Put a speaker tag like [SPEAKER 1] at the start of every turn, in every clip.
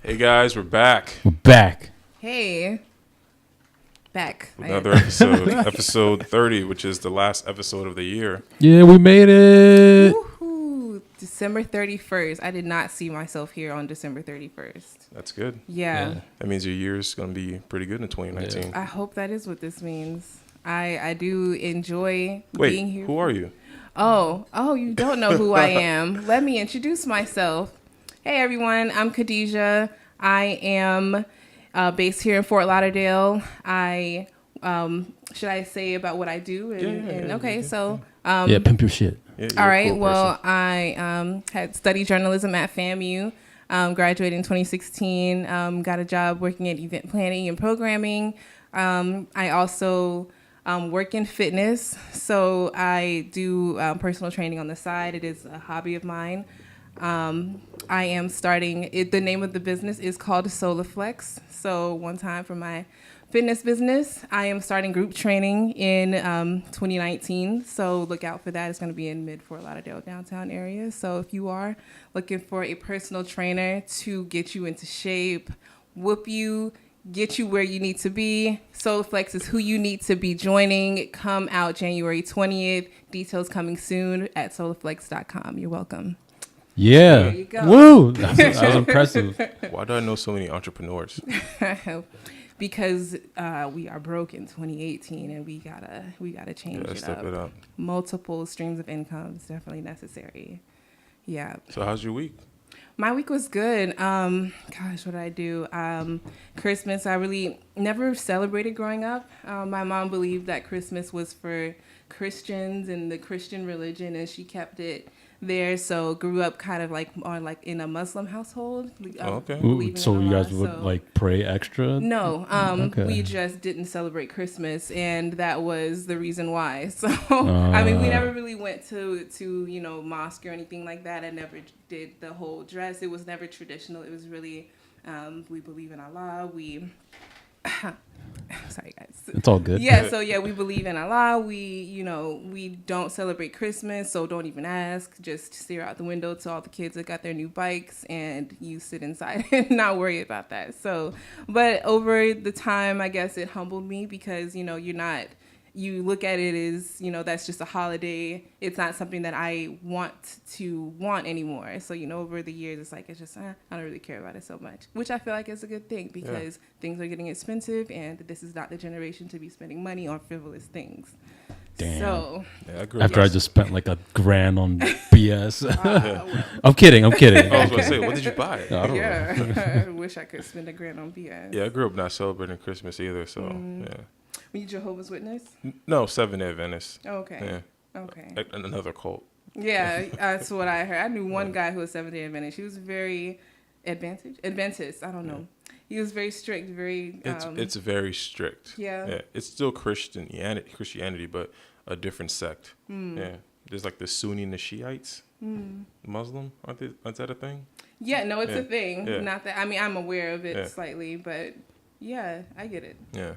[SPEAKER 1] Hey guys, we're back.
[SPEAKER 2] We're back.
[SPEAKER 3] Hey. Back.
[SPEAKER 1] Another episode, episode 30, which is the last episode of the year.
[SPEAKER 2] Yeah, we made it.
[SPEAKER 3] Woohoo. December 31st. I did not see myself here on December 31st.
[SPEAKER 1] That's good.
[SPEAKER 3] Yeah.
[SPEAKER 1] That means your year's going to be pretty good in 2019.
[SPEAKER 3] I hope that is what this means. I do enjoy being here.
[SPEAKER 1] Who are you?
[SPEAKER 3] Oh, you don't know who I am. Let me introduce myself. Hey, everyone. I'm Khadijah. I am based here in Fort Lauderdale. Should I say about what I do?
[SPEAKER 2] Pimp your shit.
[SPEAKER 1] Yeah,
[SPEAKER 3] all right. Cool well, I had studied journalism at FAMU. Graduated in 2016. Got a job working at event planning and programming. I also work in fitness, so I do personal training on the side. It is a hobby of mine. I am starting, the name of the business is called Solaflex. So one time for my fitness business, I am starting group training in 2019. So look out for that. It's going to be in mid-Fort Lauderdale downtown area. So if you are looking for a personal trainer to get you into shape, whoop you, get you where you need to be, Solaflex is who you need to be joining. Come out January 20th. Details coming soon at solaflex.com. You're welcome.
[SPEAKER 2] Yeah.
[SPEAKER 3] There you go.
[SPEAKER 2] Woo. That was impressive.
[SPEAKER 1] Why do I know so many entrepreneurs?
[SPEAKER 3] Because we are broke in 2018 and we gotta change it up. Multiple streams of income is definitely necessary. Yeah.
[SPEAKER 1] So how's your week?
[SPEAKER 3] My week was good. Gosh, what did I do? Christmas, I really never celebrated growing up. My mom believed that Christmas was for Christians and the Christian religion, and she kept it there. So grew up kind of like in a Muslim household.
[SPEAKER 1] Okay.
[SPEAKER 2] Ooh, so you guys would like pray extra?
[SPEAKER 3] No,
[SPEAKER 2] okay.
[SPEAKER 3] We just didn't celebrate Christmas, and that was the reason why. So I mean, we never really went to mosque or anything like that. I never did the whole dress. It was never traditional. It was really we believe in Allah. Sorry, guys.
[SPEAKER 2] It's all good.
[SPEAKER 3] Yeah, so we believe in Allah. We don't celebrate Christmas, so don't even ask. Just stare out the window to all the kids that got their new bikes, and you sit inside and not worry about that. So, but over the time, I guess it humbled me because, you look at it as, that's just a holiday. It's not something that I want anymore. So, over the years, it's just, I don't really care about it so much, which I feel like is a good thing because things are getting expensive and this is not the generation to be spending money on frivolous things.
[SPEAKER 2] Damn.
[SPEAKER 3] So,
[SPEAKER 2] after I just spent like $1,000 on BS. I'm kidding.
[SPEAKER 1] I was going to say, what did you buy?
[SPEAKER 2] I don't know.
[SPEAKER 3] I wish I could spend $1,000 on BS.
[SPEAKER 1] Yeah, I grew up not celebrating Christmas either, so yeah.
[SPEAKER 3] Were you Jehovah's Witness?
[SPEAKER 1] No, Seventh-day Adventist.
[SPEAKER 3] Oh, okay.
[SPEAKER 1] Yeah.
[SPEAKER 3] Okay.
[SPEAKER 1] Another cult.
[SPEAKER 3] Yeah, that's what I heard. I knew one guy who was Seventh-day Adventist. He was very Adventist. I don't know. He was very strict. Very.
[SPEAKER 1] It's very strict.
[SPEAKER 3] Yeah.
[SPEAKER 1] It's still Christianity, but a different sect. Yeah. There's like the Sunni and the Shiites. Muslim, aren't that a thing?
[SPEAKER 3] Yeah. No, it's a thing.
[SPEAKER 1] Yeah.
[SPEAKER 3] Not that. I mean, I'm aware of it slightly, but yeah, I get it.
[SPEAKER 1] Yeah.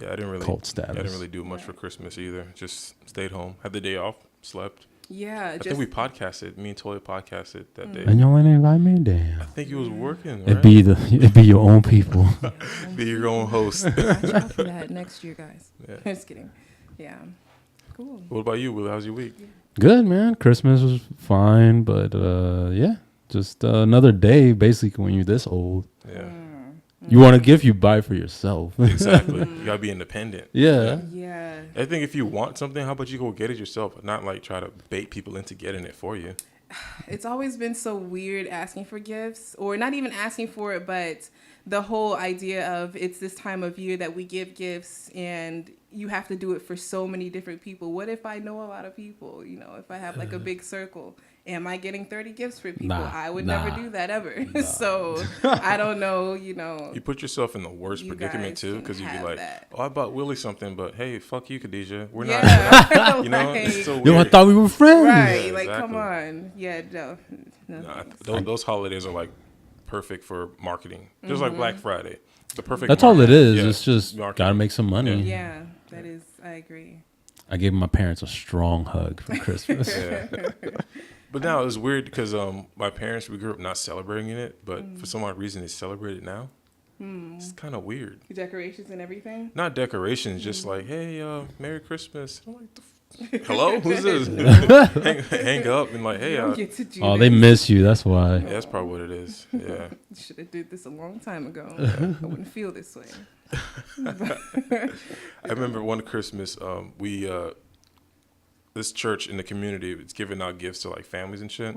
[SPEAKER 1] Yeah, I didn't really
[SPEAKER 2] cult status.
[SPEAKER 1] I didn't really do much for Christmas either. Just stayed home, had the day off, slept.
[SPEAKER 3] Yeah,
[SPEAKER 1] I think we podcasted. Me and Toya podcasted that day.
[SPEAKER 2] And y'all ain't invite me, damn.
[SPEAKER 1] I think you was working. Right?
[SPEAKER 2] It'd be your own people.
[SPEAKER 1] Be your own host.
[SPEAKER 3] Watch out for that next year, guys.
[SPEAKER 1] Yeah.
[SPEAKER 3] Just kidding. Yeah. Cool.
[SPEAKER 1] What about you, Will? How's your week?
[SPEAKER 2] Good, man. Christmas was fine, but just another day. Basically, when you're this old, you want a gift, you buy for yourself.
[SPEAKER 1] Exactly. You gotta be independent.
[SPEAKER 2] Yeah.
[SPEAKER 3] Yeah.
[SPEAKER 1] I think if you want something, how about you go get it yourself, not like try to bait people into getting it for you.
[SPEAKER 3] It's always been so weird asking for gifts, or not even asking for it, but the whole idea of it's this time of year that we give gifts and you have to do it for so many different people. What if I know a lot of people? If I have like a big circle, am I getting 30 gifts for people? I would never do that ever. So I don't know,
[SPEAKER 1] You put yourself in the worst predicament too, because you'd be like, I bought Willie something, but hey, fuck you, Khadijah. We're not, it's so weird.
[SPEAKER 2] Yo, I thought we were friends.
[SPEAKER 3] Right, like, come on. Yeah, no.
[SPEAKER 1] Those holidays are like perfect for marketing. Just like Black Friday. The perfect
[SPEAKER 2] That's all it is.
[SPEAKER 1] Yeah.
[SPEAKER 2] It's just gotta make some money.
[SPEAKER 3] Yeah, that is, I agree.
[SPEAKER 2] I gave my parents a strong hug for Christmas.
[SPEAKER 1] But now it's weird because my parents, we grew up not celebrating it, but for some odd reason they celebrate it now. It's kind of weird.
[SPEAKER 3] Decorations and everything.
[SPEAKER 1] Not decorations, just like, hey, Merry Christmas. I'm like, hello, who's this? hang up and like, hey,
[SPEAKER 3] You don't get to do
[SPEAKER 2] Oh, they
[SPEAKER 3] this.
[SPEAKER 2] miss you. That's why.
[SPEAKER 1] yeah, that's probably what it is. Yeah.
[SPEAKER 3] Should have did this a long time ago. I wouldn't feel this way.
[SPEAKER 1] I remember one Christmas, we this church in the community was giving out gifts to like families and shit.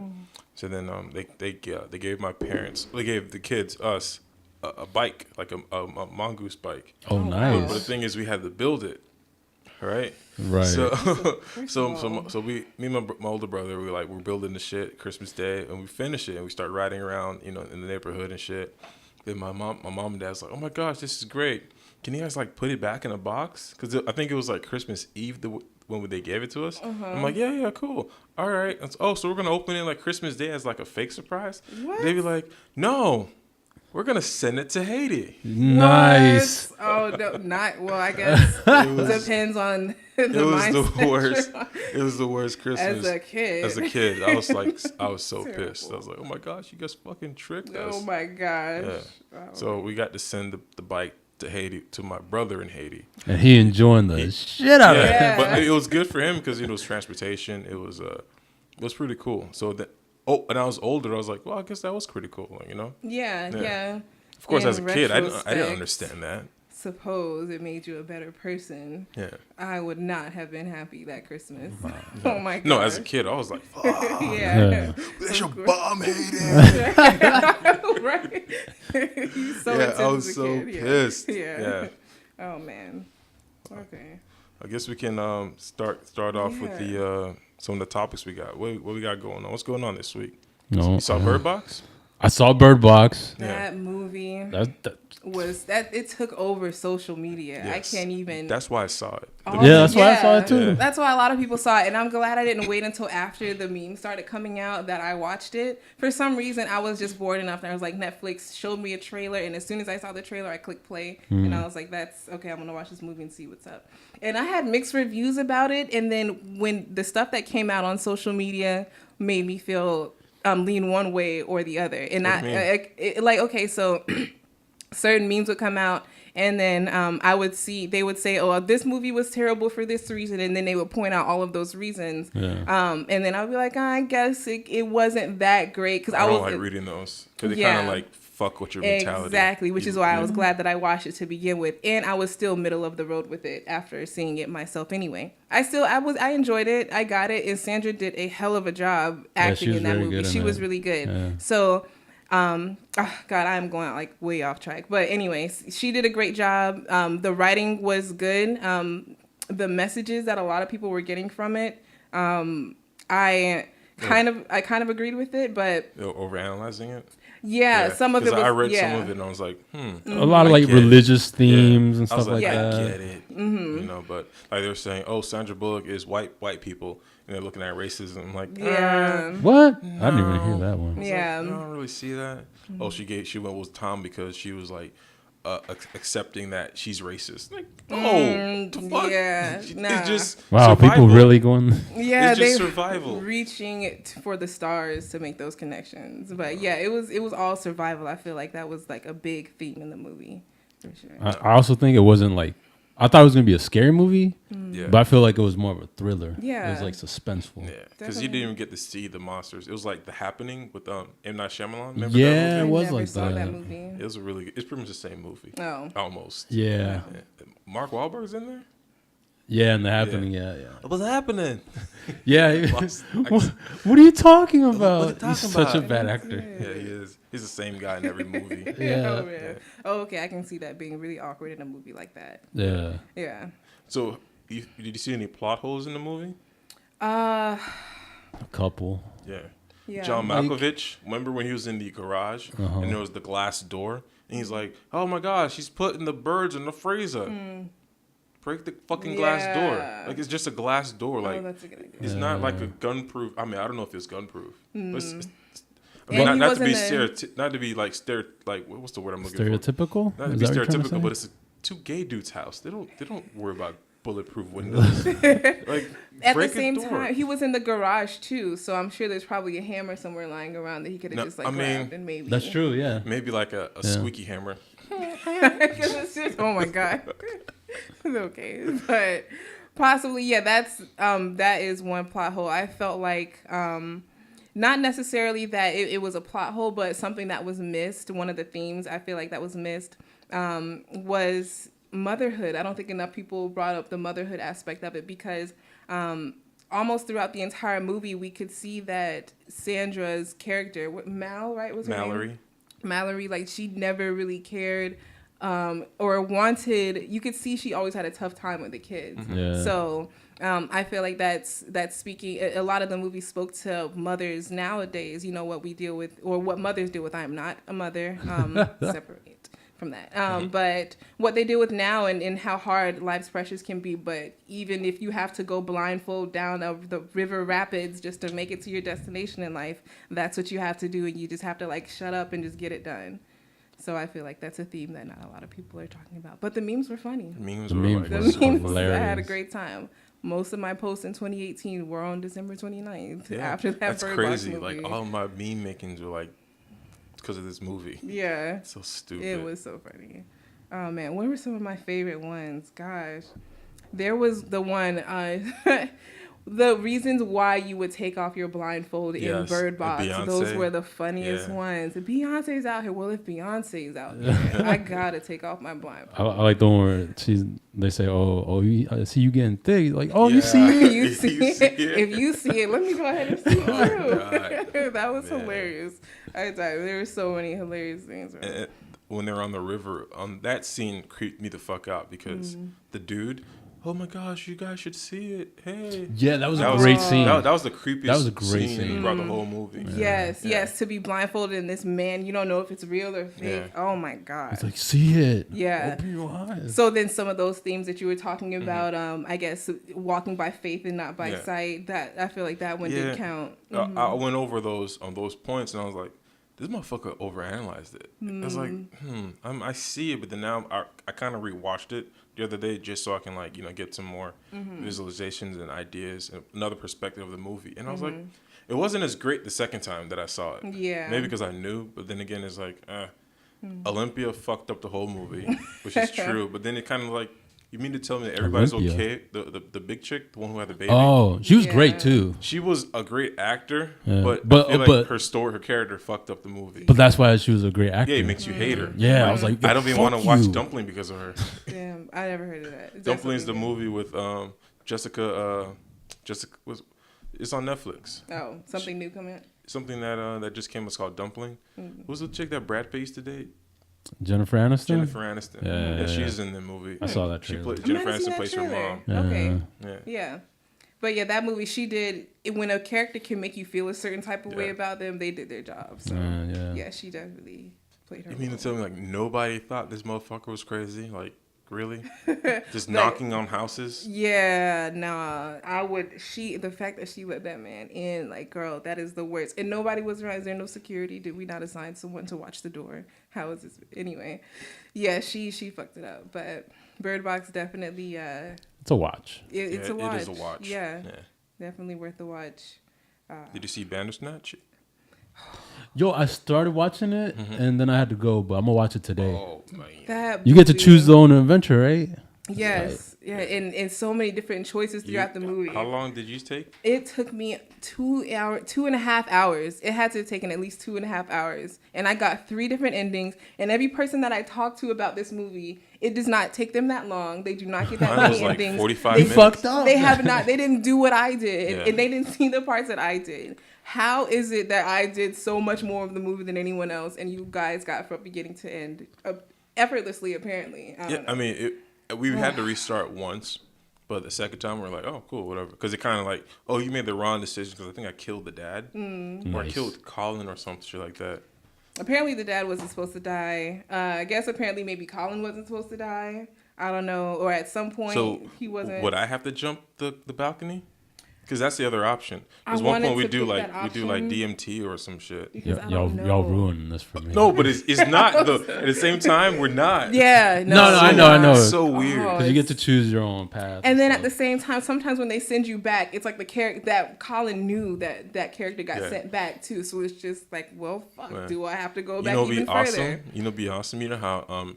[SPEAKER 1] So then they gave my parents, they gave the kids us a bike, like a mongoose bike.
[SPEAKER 2] Oh,
[SPEAKER 3] wow.
[SPEAKER 2] nice.
[SPEAKER 1] But the thing is, we had to build it, right?
[SPEAKER 2] Right.
[SPEAKER 1] So
[SPEAKER 3] First of all,
[SPEAKER 1] so me and my older brother, we're building the shit Christmas Day, and we finish it and we start riding around, in the neighborhood and shit. Then my mom and dad's like, oh my gosh, this is great. Can you guys like put it back in a box? Because I think it was like Christmas Eve when they gave it to us. I'm like, yeah, cool. All right. So we're gonna open it like Christmas Day as like a fake surprise.
[SPEAKER 3] What?
[SPEAKER 1] They'd be like, no, we're gonna send it to Haiti.
[SPEAKER 2] Nice.
[SPEAKER 3] What? Oh no, not well. I guess depends on the
[SPEAKER 1] It was
[SPEAKER 3] mindset
[SPEAKER 1] the worst.
[SPEAKER 3] you're on.
[SPEAKER 1] It was the worst Christmas.
[SPEAKER 3] As a kid.
[SPEAKER 1] As a kid, I was like, I was so
[SPEAKER 3] Terrible.
[SPEAKER 1] pissed. I was like, oh my gosh, you guys fucking tricked us.
[SPEAKER 3] Oh my gosh.
[SPEAKER 1] Yeah.
[SPEAKER 3] Wow.
[SPEAKER 1] So we got to send the bike to Haiti to my brother in Haiti.
[SPEAKER 2] And he enjoying the shit out of it.
[SPEAKER 3] Yeah.
[SPEAKER 1] But it was good for him because it was transportation. It was pretty cool. So that and I was older. I was like, well, I guess that was pretty cool. Like,
[SPEAKER 3] Yeah,
[SPEAKER 1] Yeah.
[SPEAKER 3] yeah.
[SPEAKER 1] Of course,
[SPEAKER 3] In
[SPEAKER 1] as a kid, I didn't
[SPEAKER 3] retrospect,
[SPEAKER 1] understand that.
[SPEAKER 3] Suppose it made you a better person.
[SPEAKER 1] Yeah.
[SPEAKER 3] I would not have been happy that Christmas. Oh my god.
[SPEAKER 1] No, as a kid, I was like, fuck,
[SPEAKER 3] yeah.
[SPEAKER 1] they should bomb Haiti.
[SPEAKER 3] Right. You so
[SPEAKER 1] Yeah,
[SPEAKER 3] intense
[SPEAKER 1] I
[SPEAKER 3] as
[SPEAKER 1] was
[SPEAKER 3] a
[SPEAKER 1] so
[SPEAKER 3] kid.
[SPEAKER 1] pissed.
[SPEAKER 3] Yeah. Oh man. Okay.
[SPEAKER 1] I guess we can start off with the some of the topics we got. What we got going on? What's going on this week?
[SPEAKER 2] No,
[SPEAKER 1] You saw Bird Box?
[SPEAKER 2] I saw Bird Box.
[SPEAKER 1] Yeah.
[SPEAKER 3] That movie
[SPEAKER 2] That,
[SPEAKER 3] was that it took over social media.
[SPEAKER 1] Yes.
[SPEAKER 3] I can't even.
[SPEAKER 1] That's why I saw it.
[SPEAKER 3] Oh,
[SPEAKER 2] yeah, that's why I saw it too.
[SPEAKER 1] Yeah.
[SPEAKER 3] That's why a lot of people saw it, and I'm glad I didn't wait until after the meme started coming out that I watched it. For some reason, I was just bored enough, and I was like, Netflix showed me a trailer, and as soon as I saw the trailer, I clicked play, and I was like, that's okay, I'm gonna watch this movie and see what's up. And I had mixed reviews about it, and then when the stuff that came out on social media made me feel lean one way or the other, and
[SPEAKER 1] What do you mean?
[SPEAKER 3] okay, so certain memes would come out. And then they would say, oh, this movie was terrible for this reason. And then they would point out all of those reasons.
[SPEAKER 2] Yeah.
[SPEAKER 3] And then I would be like, I guess it wasn't that great. Because
[SPEAKER 1] I don't like reading those because they kind of like fuck with your mentality.
[SPEAKER 3] Exactly, which is why I was glad that I watched it to begin with. And I was still middle of the road with it after seeing it myself anyway. I enjoyed it. I got it. And Sandra did a hell of a job acting in that movie. She was really good.
[SPEAKER 2] Yeah.
[SPEAKER 3] So... God, I'm going out like way off track. But anyways, she did a great job. The writing was good. The messages that a lot of people were getting from it, I kind of agreed with it. But
[SPEAKER 1] Overanalyzing it.
[SPEAKER 3] yeah, some of it
[SPEAKER 1] 'Cause
[SPEAKER 3] was.
[SPEAKER 1] I read
[SPEAKER 3] yeah.
[SPEAKER 1] some of it and I was like,
[SPEAKER 2] A lot of
[SPEAKER 1] I
[SPEAKER 2] like
[SPEAKER 1] get it.
[SPEAKER 2] religious themes and
[SPEAKER 1] I was
[SPEAKER 2] stuff like
[SPEAKER 1] I
[SPEAKER 2] that.
[SPEAKER 1] get it. But like they were saying, oh, Sandra Bullock is white people, and they're looking at racism. I'm like,
[SPEAKER 3] Yeah.
[SPEAKER 2] What? I didn't even hear that one.
[SPEAKER 3] Yeah.
[SPEAKER 1] I don't really see that. Oh, she went with Tom because she was like accepting that she's racist. Like, the fuck?
[SPEAKER 3] yeah,
[SPEAKER 1] It's
[SPEAKER 3] nah.
[SPEAKER 1] just
[SPEAKER 2] Wow,
[SPEAKER 1] survival.
[SPEAKER 2] people really going.
[SPEAKER 3] Yeah,
[SPEAKER 1] It's just
[SPEAKER 3] they
[SPEAKER 1] survival.
[SPEAKER 3] reaching it for the stars to make those connections. But yeah, it was all survival. I feel like that was like a big theme in the movie for sure.
[SPEAKER 2] I also think it wasn't like. I thought it was gonna be a scary movie,
[SPEAKER 1] Yeah.
[SPEAKER 2] but I feel like it was more of a thriller.
[SPEAKER 3] Yeah.
[SPEAKER 2] It was like suspenseful.
[SPEAKER 1] Yeah, because
[SPEAKER 3] Definitely.
[SPEAKER 1] you didn't even get to see the monsters. It was like The Happening with M. Night Shyamalan. Remember
[SPEAKER 2] Yeah,
[SPEAKER 1] that
[SPEAKER 2] it
[SPEAKER 1] movie?
[SPEAKER 2] was
[SPEAKER 3] I never
[SPEAKER 2] like
[SPEAKER 3] saw that
[SPEAKER 2] that.
[SPEAKER 3] movie.
[SPEAKER 1] It was a really good. It's pretty much the same movie.
[SPEAKER 3] Oh.
[SPEAKER 1] Almost.
[SPEAKER 2] Yeah.
[SPEAKER 1] Yeah. Mark Wahlberg's in there?
[SPEAKER 2] Yeah, and the happening. Yeah.
[SPEAKER 1] What's happening?
[SPEAKER 2] Yeah.
[SPEAKER 1] Lost-
[SPEAKER 2] What are you talking about?
[SPEAKER 1] What are you
[SPEAKER 2] He's
[SPEAKER 1] talking
[SPEAKER 2] such a
[SPEAKER 1] about?
[SPEAKER 2] bad actor.
[SPEAKER 1] Yeah, he is. He's the same guy in every movie.
[SPEAKER 2] Yeah.
[SPEAKER 3] Oh, man. Oh, okay. I can see that being really awkward in a movie like that.
[SPEAKER 2] Yeah.
[SPEAKER 3] Yeah.
[SPEAKER 1] So, did you see any plot holes in the movie?
[SPEAKER 2] A couple.
[SPEAKER 1] Yeah.
[SPEAKER 3] Yeah.
[SPEAKER 1] John
[SPEAKER 2] Like-
[SPEAKER 1] Malkovich, remember when he was in the garage and there was the glass door? And he's like, oh my gosh, he's putting the birds in the freezer. Break the fucking glass door.
[SPEAKER 3] Yeah.
[SPEAKER 1] Like, it's just a glass door.
[SPEAKER 3] Oh,
[SPEAKER 1] Like,
[SPEAKER 3] that's a good idea.
[SPEAKER 1] it's not like a gun-proof. I mean, I don't know if it's gun-proof. But it's, I
[SPEAKER 3] And
[SPEAKER 1] mean,
[SPEAKER 3] he
[SPEAKER 1] not to be
[SPEAKER 3] wasn't
[SPEAKER 1] not to be like what's the word I'm looking
[SPEAKER 2] Stereotypical?
[SPEAKER 1] for? Not to
[SPEAKER 2] Is
[SPEAKER 1] be
[SPEAKER 2] that what you're trying to
[SPEAKER 1] stereotypical,
[SPEAKER 2] say?
[SPEAKER 1] but it's two gay dudes' house. They don't worry about bulletproof windows. Like,
[SPEAKER 3] At the
[SPEAKER 1] break a
[SPEAKER 3] same
[SPEAKER 1] door.
[SPEAKER 3] time, he was in the garage too, so I'm sure there's probably a hammer somewhere lying around that he could have
[SPEAKER 1] No,
[SPEAKER 3] just like
[SPEAKER 1] I mean,
[SPEAKER 3] grabbed and maybe.
[SPEAKER 2] That's true. Yeah.
[SPEAKER 1] Maybe like a squeaky hammer.
[SPEAKER 3] Because it's just, oh my god. Okay, but possibly, yeah. That is one plot hole. I felt like not necessarily that it was a plot hole, but something that was missed. One of the themes I feel like that was missed was motherhood. I don't think enough people brought up the motherhood aspect of it because almost throughout the entire movie, we could see that Sandra's character, Mal, right, was her name? Mallory, like she never really cared or wanted. You could see she always had a tough time with the kids.
[SPEAKER 2] Yeah.
[SPEAKER 3] So I feel like that's speaking. A lot of the movie spoke to mothers nowadays. You know what we deal with, or what mothers deal with. I am not a mother. Separate from that. But what they deal with now and how hard life's pressures can be. But even if you have to go blindfold down the river rapids just to make it to your destination in life, that's what you have to do. And you just have to like shut up and just get it done. So I feel like that's a theme that not a lot of people are talking about. But the memes were funny.
[SPEAKER 1] The memes
[SPEAKER 2] The
[SPEAKER 1] were
[SPEAKER 2] memes
[SPEAKER 1] like,
[SPEAKER 2] were
[SPEAKER 3] The memes,
[SPEAKER 2] hilarious.
[SPEAKER 3] I had a great time. Most of my posts in 2018 were on December 29th
[SPEAKER 1] yeah,
[SPEAKER 3] after that
[SPEAKER 1] that's
[SPEAKER 3] Bird Box
[SPEAKER 1] crazy.
[SPEAKER 3] movie.
[SPEAKER 1] Like all my meme makings were like because of this movie.
[SPEAKER 3] Yeah.
[SPEAKER 1] It's so stupid.
[SPEAKER 3] It was so funny. Oh man, what were some of my favorite ones? Gosh, there was the one, the reasons why you would take off your blindfold in
[SPEAKER 1] Yes,
[SPEAKER 3] Bird Box.
[SPEAKER 1] Beyonce.
[SPEAKER 3] Those were the funniest
[SPEAKER 1] Yeah.
[SPEAKER 3] ones. Beyonce's out here. Well, if Beyonce's out there, I gotta take off my blindfold.
[SPEAKER 2] I like the one where they say, I see you getting thick. Like, oh, you see it?
[SPEAKER 3] You see it? If you see it, let me go ahead and see it
[SPEAKER 1] God.
[SPEAKER 3] too. That was
[SPEAKER 1] Man.
[SPEAKER 3] hilarious. There were so many hilarious things. Right?
[SPEAKER 1] And when they're on the river, that scene creeped me the fuck out because the dude, oh my gosh, you guys should see it. Hey.
[SPEAKER 2] Yeah, that was a great scene.
[SPEAKER 1] That was the creepiest
[SPEAKER 2] That was a great
[SPEAKER 1] scene
[SPEAKER 2] scene.
[SPEAKER 1] throughout the whole movie.
[SPEAKER 3] Yes,
[SPEAKER 1] Yeah.
[SPEAKER 3] yes, to be blindfolded in this man, you don't know if it's real or fake.
[SPEAKER 1] Yeah.
[SPEAKER 3] Oh my god.
[SPEAKER 2] It's like, see it.
[SPEAKER 3] Yeah.
[SPEAKER 2] Open your eyes.
[SPEAKER 3] So then some of those themes that you were talking about, I guess walking by faith and not by
[SPEAKER 1] Yeah.
[SPEAKER 3] sight, that I feel like that one did count.
[SPEAKER 1] I went over those points and I was like, this motherfucker overanalyzed it. I was like, I see it, but then now I kind of rewatched it the other day just so I can like get some more visualizations and ideas and another perspective of the movie. And I was like, it wasn't as great the second time that I saw it.
[SPEAKER 3] Yeah.
[SPEAKER 1] Maybe because I knew, but then again, it's like Olympia fucked up the whole movie, which is true. But then it kind of like, you mean to tell me that everybody's
[SPEAKER 2] Olympia.
[SPEAKER 1] okay? The big chick, the one who had the baby.
[SPEAKER 2] Oh, she was
[SPEAKER 3] Yeah.
[SPEAKER 2] great too.
[SPEAKER 1] She was a great actor,
[SPEAKER 2] Yeah.
[SPEAKER 1] but
[SPEAKER 2] But-
[SPEAKER 1] I feel
[SPEAKER 2] but-
[SPEAKER 1] like her character fucked up the movie.
[SPEAKER 2] But that's why she was a great actor.
[SPEAKER 1] Yeah, it makes you hate her.
[SPEAKER 2] Yeah, I was like,
[SPEAKER 1] I don't even
[SPEAKER 2] fuck
[SPEAKER 1] want to watch
[SPEAKER 2] you.
[SPEAKER 1] Dumpling because of her.
[SPEAKER 3] Damn, I never heard of that. Is that
[SPEAKER 1] Dumpling's the
[SPEAKER 3] something
[SPEAKER 1] movie with Jessica. Jessica was. It's on Netflix.
[SPEAKER 3] new? Oh, something new coming out?
[SPEAKER 1] Something that just came. It's called Dumpling. Who's the chick that Brad Pitt used to date?
[SPEAKER 2] Jennifer Aniston.
[SPEAKER 1] Jennifer Aniston.
[SPEAKER 2] Yeah.
[SPEAKER 1] She's in the movie.
[SPEAKER 2] I saw that
[SPEAKER 1] She
[SPEAKER 2] trailer.
[SPEAKER 1] plays
[SPEAKER 3] I might
[SPEAKER 1] Jennifer
[SPEAKER 3] have seen
[SPEAKER 1] Aniston
[SPEAKER 3] that
[SPEAKER 1] plays her
[SPEAKER 3] trailer.
[SPEAKER 1] mom.
[SPEAKER 3] Okay.
[SPEAKER 1] Yeah.
[SPEAKER 3] Yeah. But yeah, that movie, she did, when a character can make you feel a certain type of way
[SPEAKER 1] Yeah.
[SPEAKER 3] about them, they did their job. So
[SPEAKER 2] Yeah.
[SPEAKER 3] yeah, she definitely played her
[SPEAKER 1] You mean
[SPEAKER 3] role.
[SPEAKER 1] to tell me like nobody thought this motherfucker was crazy? Like really? Just knocking on houses?
[SPEAKER 3] Yeah, nah. The fact that she let that man in, like, girl, that is the worst. And nobody was around. Is there no security? Did we not assign someone to watch the door? How is this? Anyway, yeah, she fucked it up. But Bird Box definitely,
[SPEAKER 2] It's a watch.
[SPEAKER 3] it's
[SPEAKER 1] Yeah,
[SPEAKER 3] a watch.
[SPEAKER 1] It is a watch.
[SPEAKER 3] Yeah, definitely worth the watch.
[SPEAKER 1] Did you see Bandersnatch?
[SPEAKER 2] Yo, I started watching it and then I had to go, but I'm gonna watch it today.
[SPEAKER 1] Oh man.
[SPEAKER 3] That
[SPEAKER 2] You get to
[SPEAKER 3] movie-
[SPEAKER 2] choose the own adventure, right?
[SPEAKER 3] Yes, yeah, and so many different choices throughout the movie.
[SPEAKER 1] How long did you take?
[SPEAKER 3] It took me 2.5 hours. It had to have taken at least 2.5 hours. And I got 3 different endings. And every person that I talked to about this movie, it does not take them that long. They do not get that
[SPEAKER 1] Mine
[SPEAKER 3] many
[SPEAKER 1] was like
[SPEAKER 3] endings.
[SPEAKER 1] 45
[SPEAKER 3] They
[SPEAKER 1] minutes.
[SPEAKER 2] Fucked up.
[SPEAKER 3] They have not. They didn't do what I did,
[SPEAKER 1] Yeah.
[SPEAKER 3] and they didn't see the parts that I did. How is it that I did so much more of the movie than anyone else, and you guys got from beginning to end effortlessly? Apparently, I don't
[SPEAKER 1] Yeah,
[SPEAKER 3] know.
[SPEAKER 1] I mean, we had to restart once, but the second time we are like, oh, cool, whatever. Because it kind of like, oh, you made the wrong decision because I think I killed the dad. Or I
[SPEAKER 2] Nice.
[SPEAKER 1] killed Colin or some shit like that.
[SPEAKER 3] Apparently, the dad wasn't supposed to die. I guess apparently maybe Colin wasn't supposed to die. I don't know. Or at some point
[SPEAKER 1] So
[SPEAKER 3] he wasn't.
[SPEAKER 1] would I have to jump the balcony? Because that's the other option.
[SPEAKER 3] I
[SPEAKER 1] Because one
[SPEAKER 3] wanted
[SPEAKER 1] point we
[SPEAKER 3] to
[SPEAKER 1] do
[SPEAKER 3] pick
[SPEAKER 1] like
[SPEAKER 3] that
[SPEAKER 1] we do like
[SPEAKER 3] option.
[SPEAKER 1] DMT or some shit.
[SPEAKER 3] Because I
[SPEAKER 2] Y'all
[SPEAKER 3] don't
[SPEAKER 2] y'all
[SPEAKER 3] know.
[SPEAKER 2] ruining this for me.
[SPEAKER 1] No, but it's not though. At the same time, we're not.
[SPEAKER 3] Yeah,
[SPEAKER 2] No, I know.
[SPEAKER 1] It's so weird.
[SPEAKER 3] Oh,
[SPEAKER 2] Because you get to choose your own path.
[SPEAKER 3] And then at
[SPEAKER 2] stuff.
[SPEAKER 3] the same time, sometimes when they send you back, it's like the character that Colin knew that character got
[SPEAKER 1] Yeah.
[SPEAKER 3] sent back too. So it's just like, well, fuck,
[SPEAKER 1] Yeah.
[SPEAKER 3] do I have to go
[SPEAKER 1] You
[SPEAKER 3] back
[SPEAKER 1] know,
[SPEAKER 3] even
[SPEAKER 1] be awesome.
[SPEAKER 3] further?
[SPEAKER 1] You know, be awesome. You know how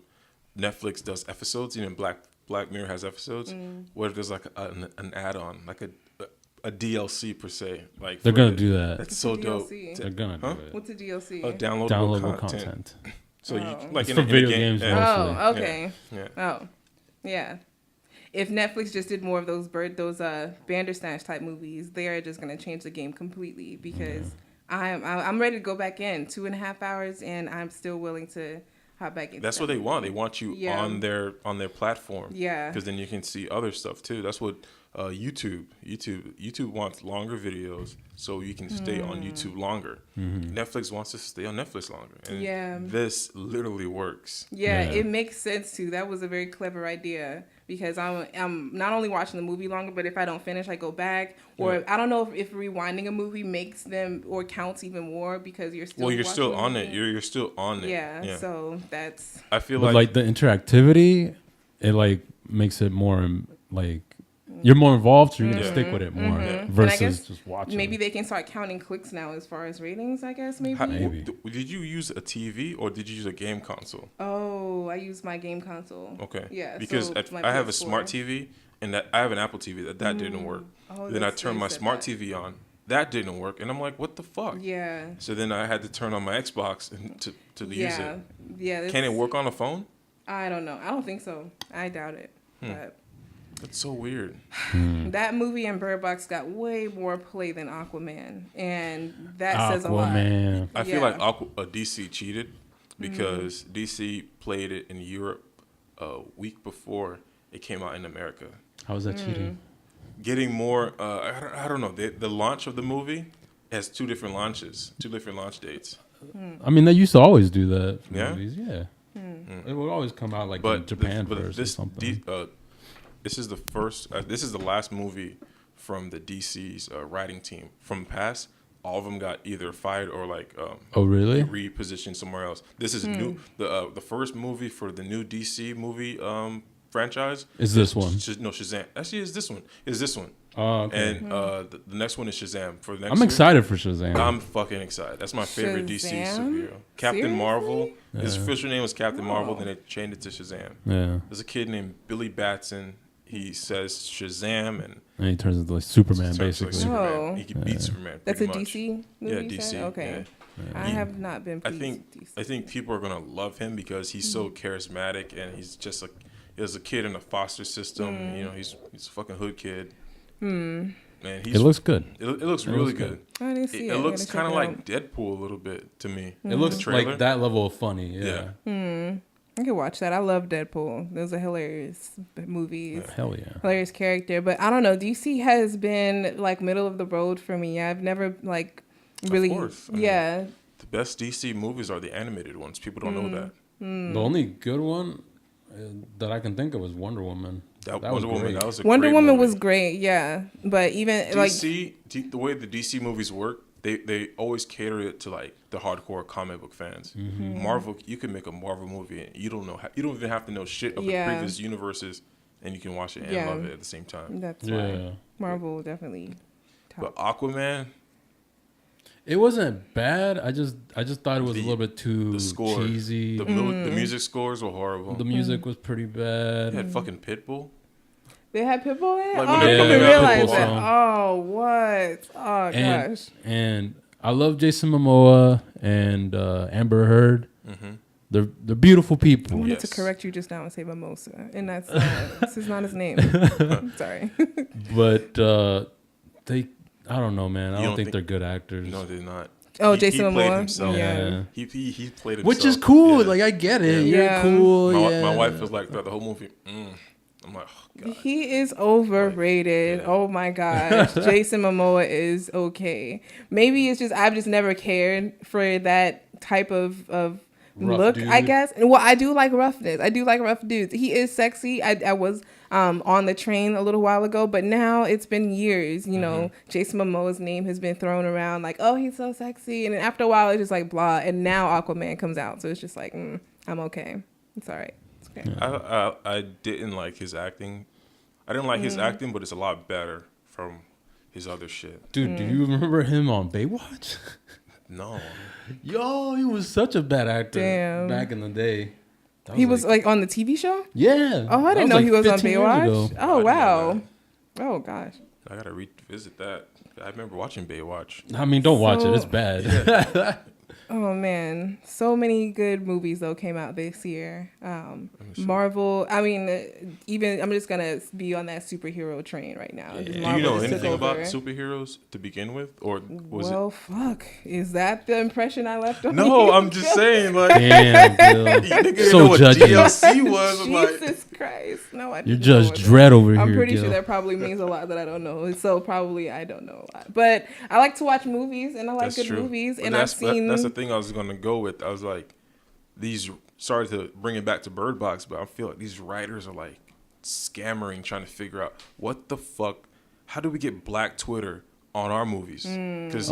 [SPEAKER 1] Netflix does episodes. You know, Black Mirror has episodes. Where there's like an add-on, like a DLC per se. Like
[SPEAKER 2] They're
[SPEAKER 1] for
[SPEAKER 2] gonna
[SPEAKER 1] the-
[SPEAKER 2] do that.
[SPEAKER 1] That's
[SPEAKER 3] What's
[SPEAKER 1] so
[SPEAKER 3] a
[SPEAKER 1] dope.
[SPEAKER 3] DLC?
[SPEAKER 2] They're gonna
[SPEAKER 1] Huh?
[SPEAKER 2] do it.
[SPEAKER 3] What's a DLC?
[SPEAKER 1] Downloadable,
[SPEAKER 2] Downloadable
[SPEAKER 1] content.
[SPEAKER 2] content.
[SPEAKER 1] So you
[SPEAKER 3] Oh.
[SPEAKER 1] like
[SPEAKER 2] It's
[SPEAKER 1] in
[SPEAKER 2] for
[SPEAKER 1] a
[SPEAKER 2] video
[SPEAKER 1] game.
[SPEAKER 2] games
[SPEAKER 1] Yeah.
[SPEAKER 2] mostly.
[SPEAKER 3] Oh, okay.
[SPEAKER 1] Yeah.
[SPEAKER 3] Oh, yeah. If Netflix just did more of those Bandersnatch type movies, they are just gonna change the game completely because I'm ready to go back in 2.5 hours and I'm still willing to hop back in.
[SPEAKER 1] That's what they want. They want you
[SPEAKER 3] Yeah.
[SPEAKER 1] on their platform.
[SPEAKER 3] Yeah.
[SPEAKER 1] Because then you can see other stuff too. That's what YouTube wants longer videos so you can stay on YouTube longer. Netflix wants us to stay on Netflix longer. And
[SPEAKER 3] Yeah.
[SPEAKER 1] this literally works.
[SPEAKER 3] Yeah,
[SPEAKER 2] Yeah.
[SPEAKER 3] it makes sense too. That was a very clever idea because I'm not only watching the movie longer, but if I don't finish, I go back. Or
[SPEAKER 1] Yeah.
[SPEAKER 3] I don't know if rewinding a movie makes them or counts even more because you're still.
[SPEAKER 1] Well, you're still
[SPEAKER 3] watching the
[SPEAKER 1] on it.
[SPEAKER 3] movie.
[SPEAKER 1] You're still on it.
[SPEAKER 3] Yeah, so that's.
[SPEAKER 1] I feel
[SPEAKER 2] But
[SPEAKER 1] like
[SPEAKER 2] like the interactivity, it like makes it more like you're more involved, so you're gonna
[SPEAKER 1] Mhm.
[SPEAKER 2] stick with it more
[SPEAKER 1] Yeah.
[SPEAKER 3] And I
[SPEAKER 2] versus
[SPEAKER 3] guess
[SPEAKER 2] just watching.
[SPEAKER 3] Maybe they can start counting clicks now as far as ratings. I guess maybe.
[SPEAKER 2] Maybe.
[SPEAKER 1] did you use a TV or did you use a game console?
[SPEAKER 3] Oh, I use my game console.
[SPEAKER 1] Okay.
[SPEAKER 3] Yeah,
[SPEAKER 1] Because
[SPEAKER 3] so my
[SPEAKER 1] I have a
[SPEAKER 3] PS4.
[SPEAKER 1] smart TV and I have an Apple TV that didn't work.
[SPEAKER 3] Oh,
[SPEAKER 1] Then I
[SPEAKER 3] that's
[SPEAKER 1] turned
[SPEAKER 3] good
[SPEAKER 1] my
[SPEAKER 3] you said
[SPEAKER 1] smart
[SPEAKER 3] that.
[SPEAKER 1] TV on. That didn't work, and I'm like, what the fuck?
[SPEAKER 3] Yeah.
[SPEAKER 1] So then I had to turn on my Xbox and to use
[SPEAKER 3] Yeah.
[SPEAKER 1] it.
[SPEAKER 3] Yeah.
[SPEAKER 1] Can it work on a phone?
[SPEAKER 3] I don't know. I don't think so. I doubt it. But
[SPEAKER 1] That's so weird.
[SPEAKER 3] that movie and Bird Box got way more play than Aquaman, and that says a lot.
[SPEAKER 2] Aquaman.
[SPEAKER 1] I feel
[SPEAKER 3] Yeah.
[SPEAKER 1] like DC cheated because DC played it in Europe a week before it came out in America.
[SPEAKER 2] How is that cheating?
[SPEAKER 1] Getting more, I don't know. The launch of the movie has two different launch dates.
[SPEAKER 2] I mean, they used to always do that for
[SPEAKER 1] Yeah?
[SPEAKER 2] movies. Yeah, it would always come out like in Japan first or something.
[SPEAKER 1] This is the first. This is the last movie from the DC's writing team. From past, all of them got either fired or like
[SPEAKER 2] Oh, really?
[SPEAKER 1] repositioned somewhere else. This is new. The first movie for the new DC movie franchise
[SPEAKER 2] Is this one?
[SPEAKER 1] No, Shazam. Actually, is this one? Is this one?
[SPEAKER 2] Oh, okay.
[SPEAKER 1] And the next one is Shazam. For the next
[SPEAKER 2] I'm
[SPEAKER 1] year,
[SPEAKER 2] excited for Shazam.
[SPEAKER 1] I'm fucking excited. That's my favorite DC
[SPEAKER 3] Shazam?
[SPEAKER 1] superhero. Captain
[SPEAKER 3] Seriously?
[SPEAKER 1] Marvel. His official name was Captain Marvel.
[SPEAKER 3] Oh.
[SPEAKER 1] Then they changed it to Shazam.
[SPEAKER 2] Yeah,
[SPEAKER 1] There's a kid named Billy Batson. He says Shazam and
[SPEAKER 2] and he turns into like Superman,
[SPEAKER 1] turns to, like,
[SPEAKER 2] basically.
[SPEAKER 1] Superman.
[SPEAKER 3] Oh.
[SPEAKER 1] He can beat Superman.
[SPEAKER 3] That's a
[SPEAKER 1] pretty much.
[SPEAKER 3] DC movie.
[SPEAKER 1] Yeah,
[SPEAKER 3] you
[SPEAKER 1] DC.
[SPEAKER 3] said? Okay.
[SPEAKER 1] yeah.
[SPEAKER 3] I have not been.
[SPEAKER 1] I
[SPEAKER 3] Pleased
[SPEAKER 1] think
[SPEAKER 3] with DC.
[SPEAKER 1] I think people are gonna love him because he's so charismatic and he's just like he was a kid in a foster system. You know, he's a fucking hood kid. Man,
[SPEAKER 2] It looks good.
[SPEAKER 1] it looks really good.
[SPEAKER 3] I didn't see
[SPEAKER 1] It
[SPEAKER 3] it.
[SPEAKER 1] looks
[SPEAKER 3] kind of
[SPEAKER 1] like Deadpool a little bit to me.
[SPEAKER 2] It looks
[SPEAKER 1] The trailer.
[SPEAKER 2] like that level of funny. Yeah.
[SPEAKER 3] I could watch that. I love Deadpool. Those are hilarious movies.
[SPEAKER 2] Hell yeah.
[SPEAKER 3] Hilarious character, but I don't know. DC has been like middle of the road for me. I've never like really.
[SPEAKER 1] course. I mean,
[SPEAKER 3] Yeah.
[SPEAKER 1] The best DC movies are the animated ones. People don't know that.
[SPEAKER 2] The only good one that I can think of is Wonder Woman.
[SPEAKER 1] That
[SPEAKER 2] was
[SPEAKER 1] Wonder Woman.
[SPEAKER 2] great.
[SPEAKER 1] That was a
[SPEAKER 3] Wonder
[SPEAKER 1] great
[SPEAKER 3] Woman
[SPEAKER 1] movie.
[SPEAKER 3] was great. Yeah, but even like
[SPEAKER 1] the way the DC movies work, they always cater it to like the hardcore comic book fans.
[SPEAKER 3] Mm-hmm.
[SPEAKER 1] Marvel, you can make a Marvel movie and you don't even have to know shit of
[SPEAKER 3] Yeah.
[SPEAKER 1] the previous universes, and you can watch it and
[SPEAKER 3] Yeah.
[SPEAKER 1] love it at the same time.
[SPEAKER 3] that's
[SPEAKER 2] Yeah.
[SPEAKER 3] why Marvel definitely.
[SPEAKER 1] But
[SPEAKER 3] Top.
[SPEAKER 1] Aquaman,
[SPEAKER 2] It wasn't bad. I just thought it was
[SPEAKER 1] The-
[SPEAKER 2] a little bit too
[SPEAKER 1] the score,
[SPEAKER 2] cheesy.
[SPEAKER 1] the music scores were horrible.
[SPEAKER 2] The music was pretty bad.
[SPEAKER 1] They had fucking Pitbull.
[SPEAKER 3] They had Pitbull in it.
[SPEAKER 1] Like,
[SPEAKER 3] Oh,
[SPEAKER 1] when
[SPEAKER 3] I
[SPEAKER 1] they
[SPEAKER 3] didn't
[SPEAKER 1] come in,
[SPEAKER 3] realize
[SPEAKER 1] Pitbull
[SPEAKER 3] that.
[SPEAKER 2] song.
[SPEAKER 3] Oh, what? Oh
[SPEAKER 2] and,
[SPEAKER 3] gosh.
[SPEAKER 2] and I love Jason Momoa and Amber Heard. They're beautiful
[SPEAKER 3] I
[SPEAKER 2] people.
[SPEAKER 3] wanted to
[SPEAKER 1] Yes.
[SPEAKER 3] correct you just now and say Mimosa, and that's not, this is not his name. Sorry.
[SPEAKER 2] But they, I don't know, man. I
[SPEAKER 1] You
[SPEAKER 2] don't
[SPEAKER 1] don't
[SPEAKER 2] think
[SPEAKER 1] think-
[SPEAKER 2] they're good actors.
[SPEAKER 1] No, they're not.
[SPEAKER 3] Oh,
[SPEAKER 1] He
[SPEAKER 3] Jason
[SPEAKER 1] played
[SPEAKER 3] Momoa.
[SPEAKER 1] himself.
[SPEAKER 3] Yeah.
[SPEAKER 1] He played himself.
[SPEAKER 2] Which is cool.
[SPEAKER 1] Yeah.
[SPEAKER 2] Like I get it.
[SPEAKER 3] Yeah.
[SPEAKER 2] You're cool.
[SPEAKER 1] my,
[SPEAKER 2] yeah.
[SPEAKER 1] my wife was like throughout the whole movie. I'm like, oh, God.
[SPEAKER 3] He is overrated.
[SPEAKER 1] Yeah.
[SPEAKER 3] Oh my gosh. Jason Momoa is okay. Maybe it's just I've just never cared for that type of
[SPEAKER 2] Rough
[SPEAKER 3] look,
[SPEAKER 2] dude.
[SPEAKER 3] I guess. Well, I do like roughness. I do like rough dudes. He is sexy. I was on the train a little while ago, but now it's been years. You know, Jason Momoa's name has been thrown around like, oh, he's so sexy, and then after a while, it's just like blah. And now Aquaman comes out, so it's just like, I'm okay. It's all right. It's okay.
[SPEAKER 1] I didn't like his acting. I didn't like his acting, but it's a lot better from his other shit.
[SPEAKER 2] Dude, do you remember him on Baywatch?
[SPEAKER 1] No.
[SPEAKER 2] Yo, he was such a bad actor
[SPEAKER 3] Damn.
[SPEAKER 2] back in the day. That
[SPEAKER 3] He was like on the TV show.
[SPEAKER 2] yeah.
[SPEAKER 3] Oh, I
[SPEAKER 2] That
[SPEAKER 3] didn't know
[SPEAKER 2] like
[SPEAKER 3] he was on
[SPEAKER 2] 15 years ago.
[SPEAKER 3] Baywatch. Oh,
[SPEAKER 1] I didn't know
[SPEAKER 3] wow. Oh, gosh.
[SPEAKER 1] I gotta revisit that. I remember watching Baywatch.
[SPEAKER 2] I mean, don't watch it.
[SPEAKER 3] So-
[SPEAKER 2] It's bad.
[SPEAKER 3] Oh man, so many good movies though came out this year. Marvel. I mean, even I'm just gonna be on that superhero train right now. Just
[SPEAKER 1] Do you
[SPEAKER 3] Marvel
[SPEAKER 1] know
[SPEAKER 3] just took
[SPEAKER 1] anything about
[SPEAKER 3] over.
[SPEAKER 1] superheroes to begin with, or was
[SPEAKER 3] Well, fuck. Is that the impression I left
[SPEAKER 1] it?
[SPEAKER 3] on
[SPEAKER 1] No,
[SPEAKER 3] you?
[SPEAKER 1] I'm just saying. Like,
[SPEAKER 2] Damn, Bill.
[SPEAKER 1] you nigga didn't
[SPEAKER 2] So
[SPEAKER 1] know what
[SPEAKER 2] judgy.
[SPEAKER 1] DLC was. I'm like,
[SPEAKER 3] Jesus Christ! No, I.
[SPEAKER 2] You're
[SPEAKER 3] didn't know
[SPEAKER 2] Judge
[SPEAKER 3] what
[SPEAKER 2] Dredd over here.
[SPEAKER 3] I'm pretty
[SPEAKER 2] Gil.
[SPEAKER 3] sure that probably means a lot that I don't know. So probably I don't know a lot. But I like to watch movies and I like
[SPEAKER 1] that's
[SPEAKER 3] good
[SPEAKER 1] true.
[SPEAKER 3] movies.
[SPEAKER 1] But
[SPEAKER 3] And I've
[SPEAKER 1] that's
[SPEAKER 3] seen.
[SPEAKER 1] that's the thing I was gonna go with. I was like, these. Sorry to bring it back to Bird Box, but I feel like these writers are like scammering, trying to figure out what the fuck. How do we get Black Twitter on our movies? Because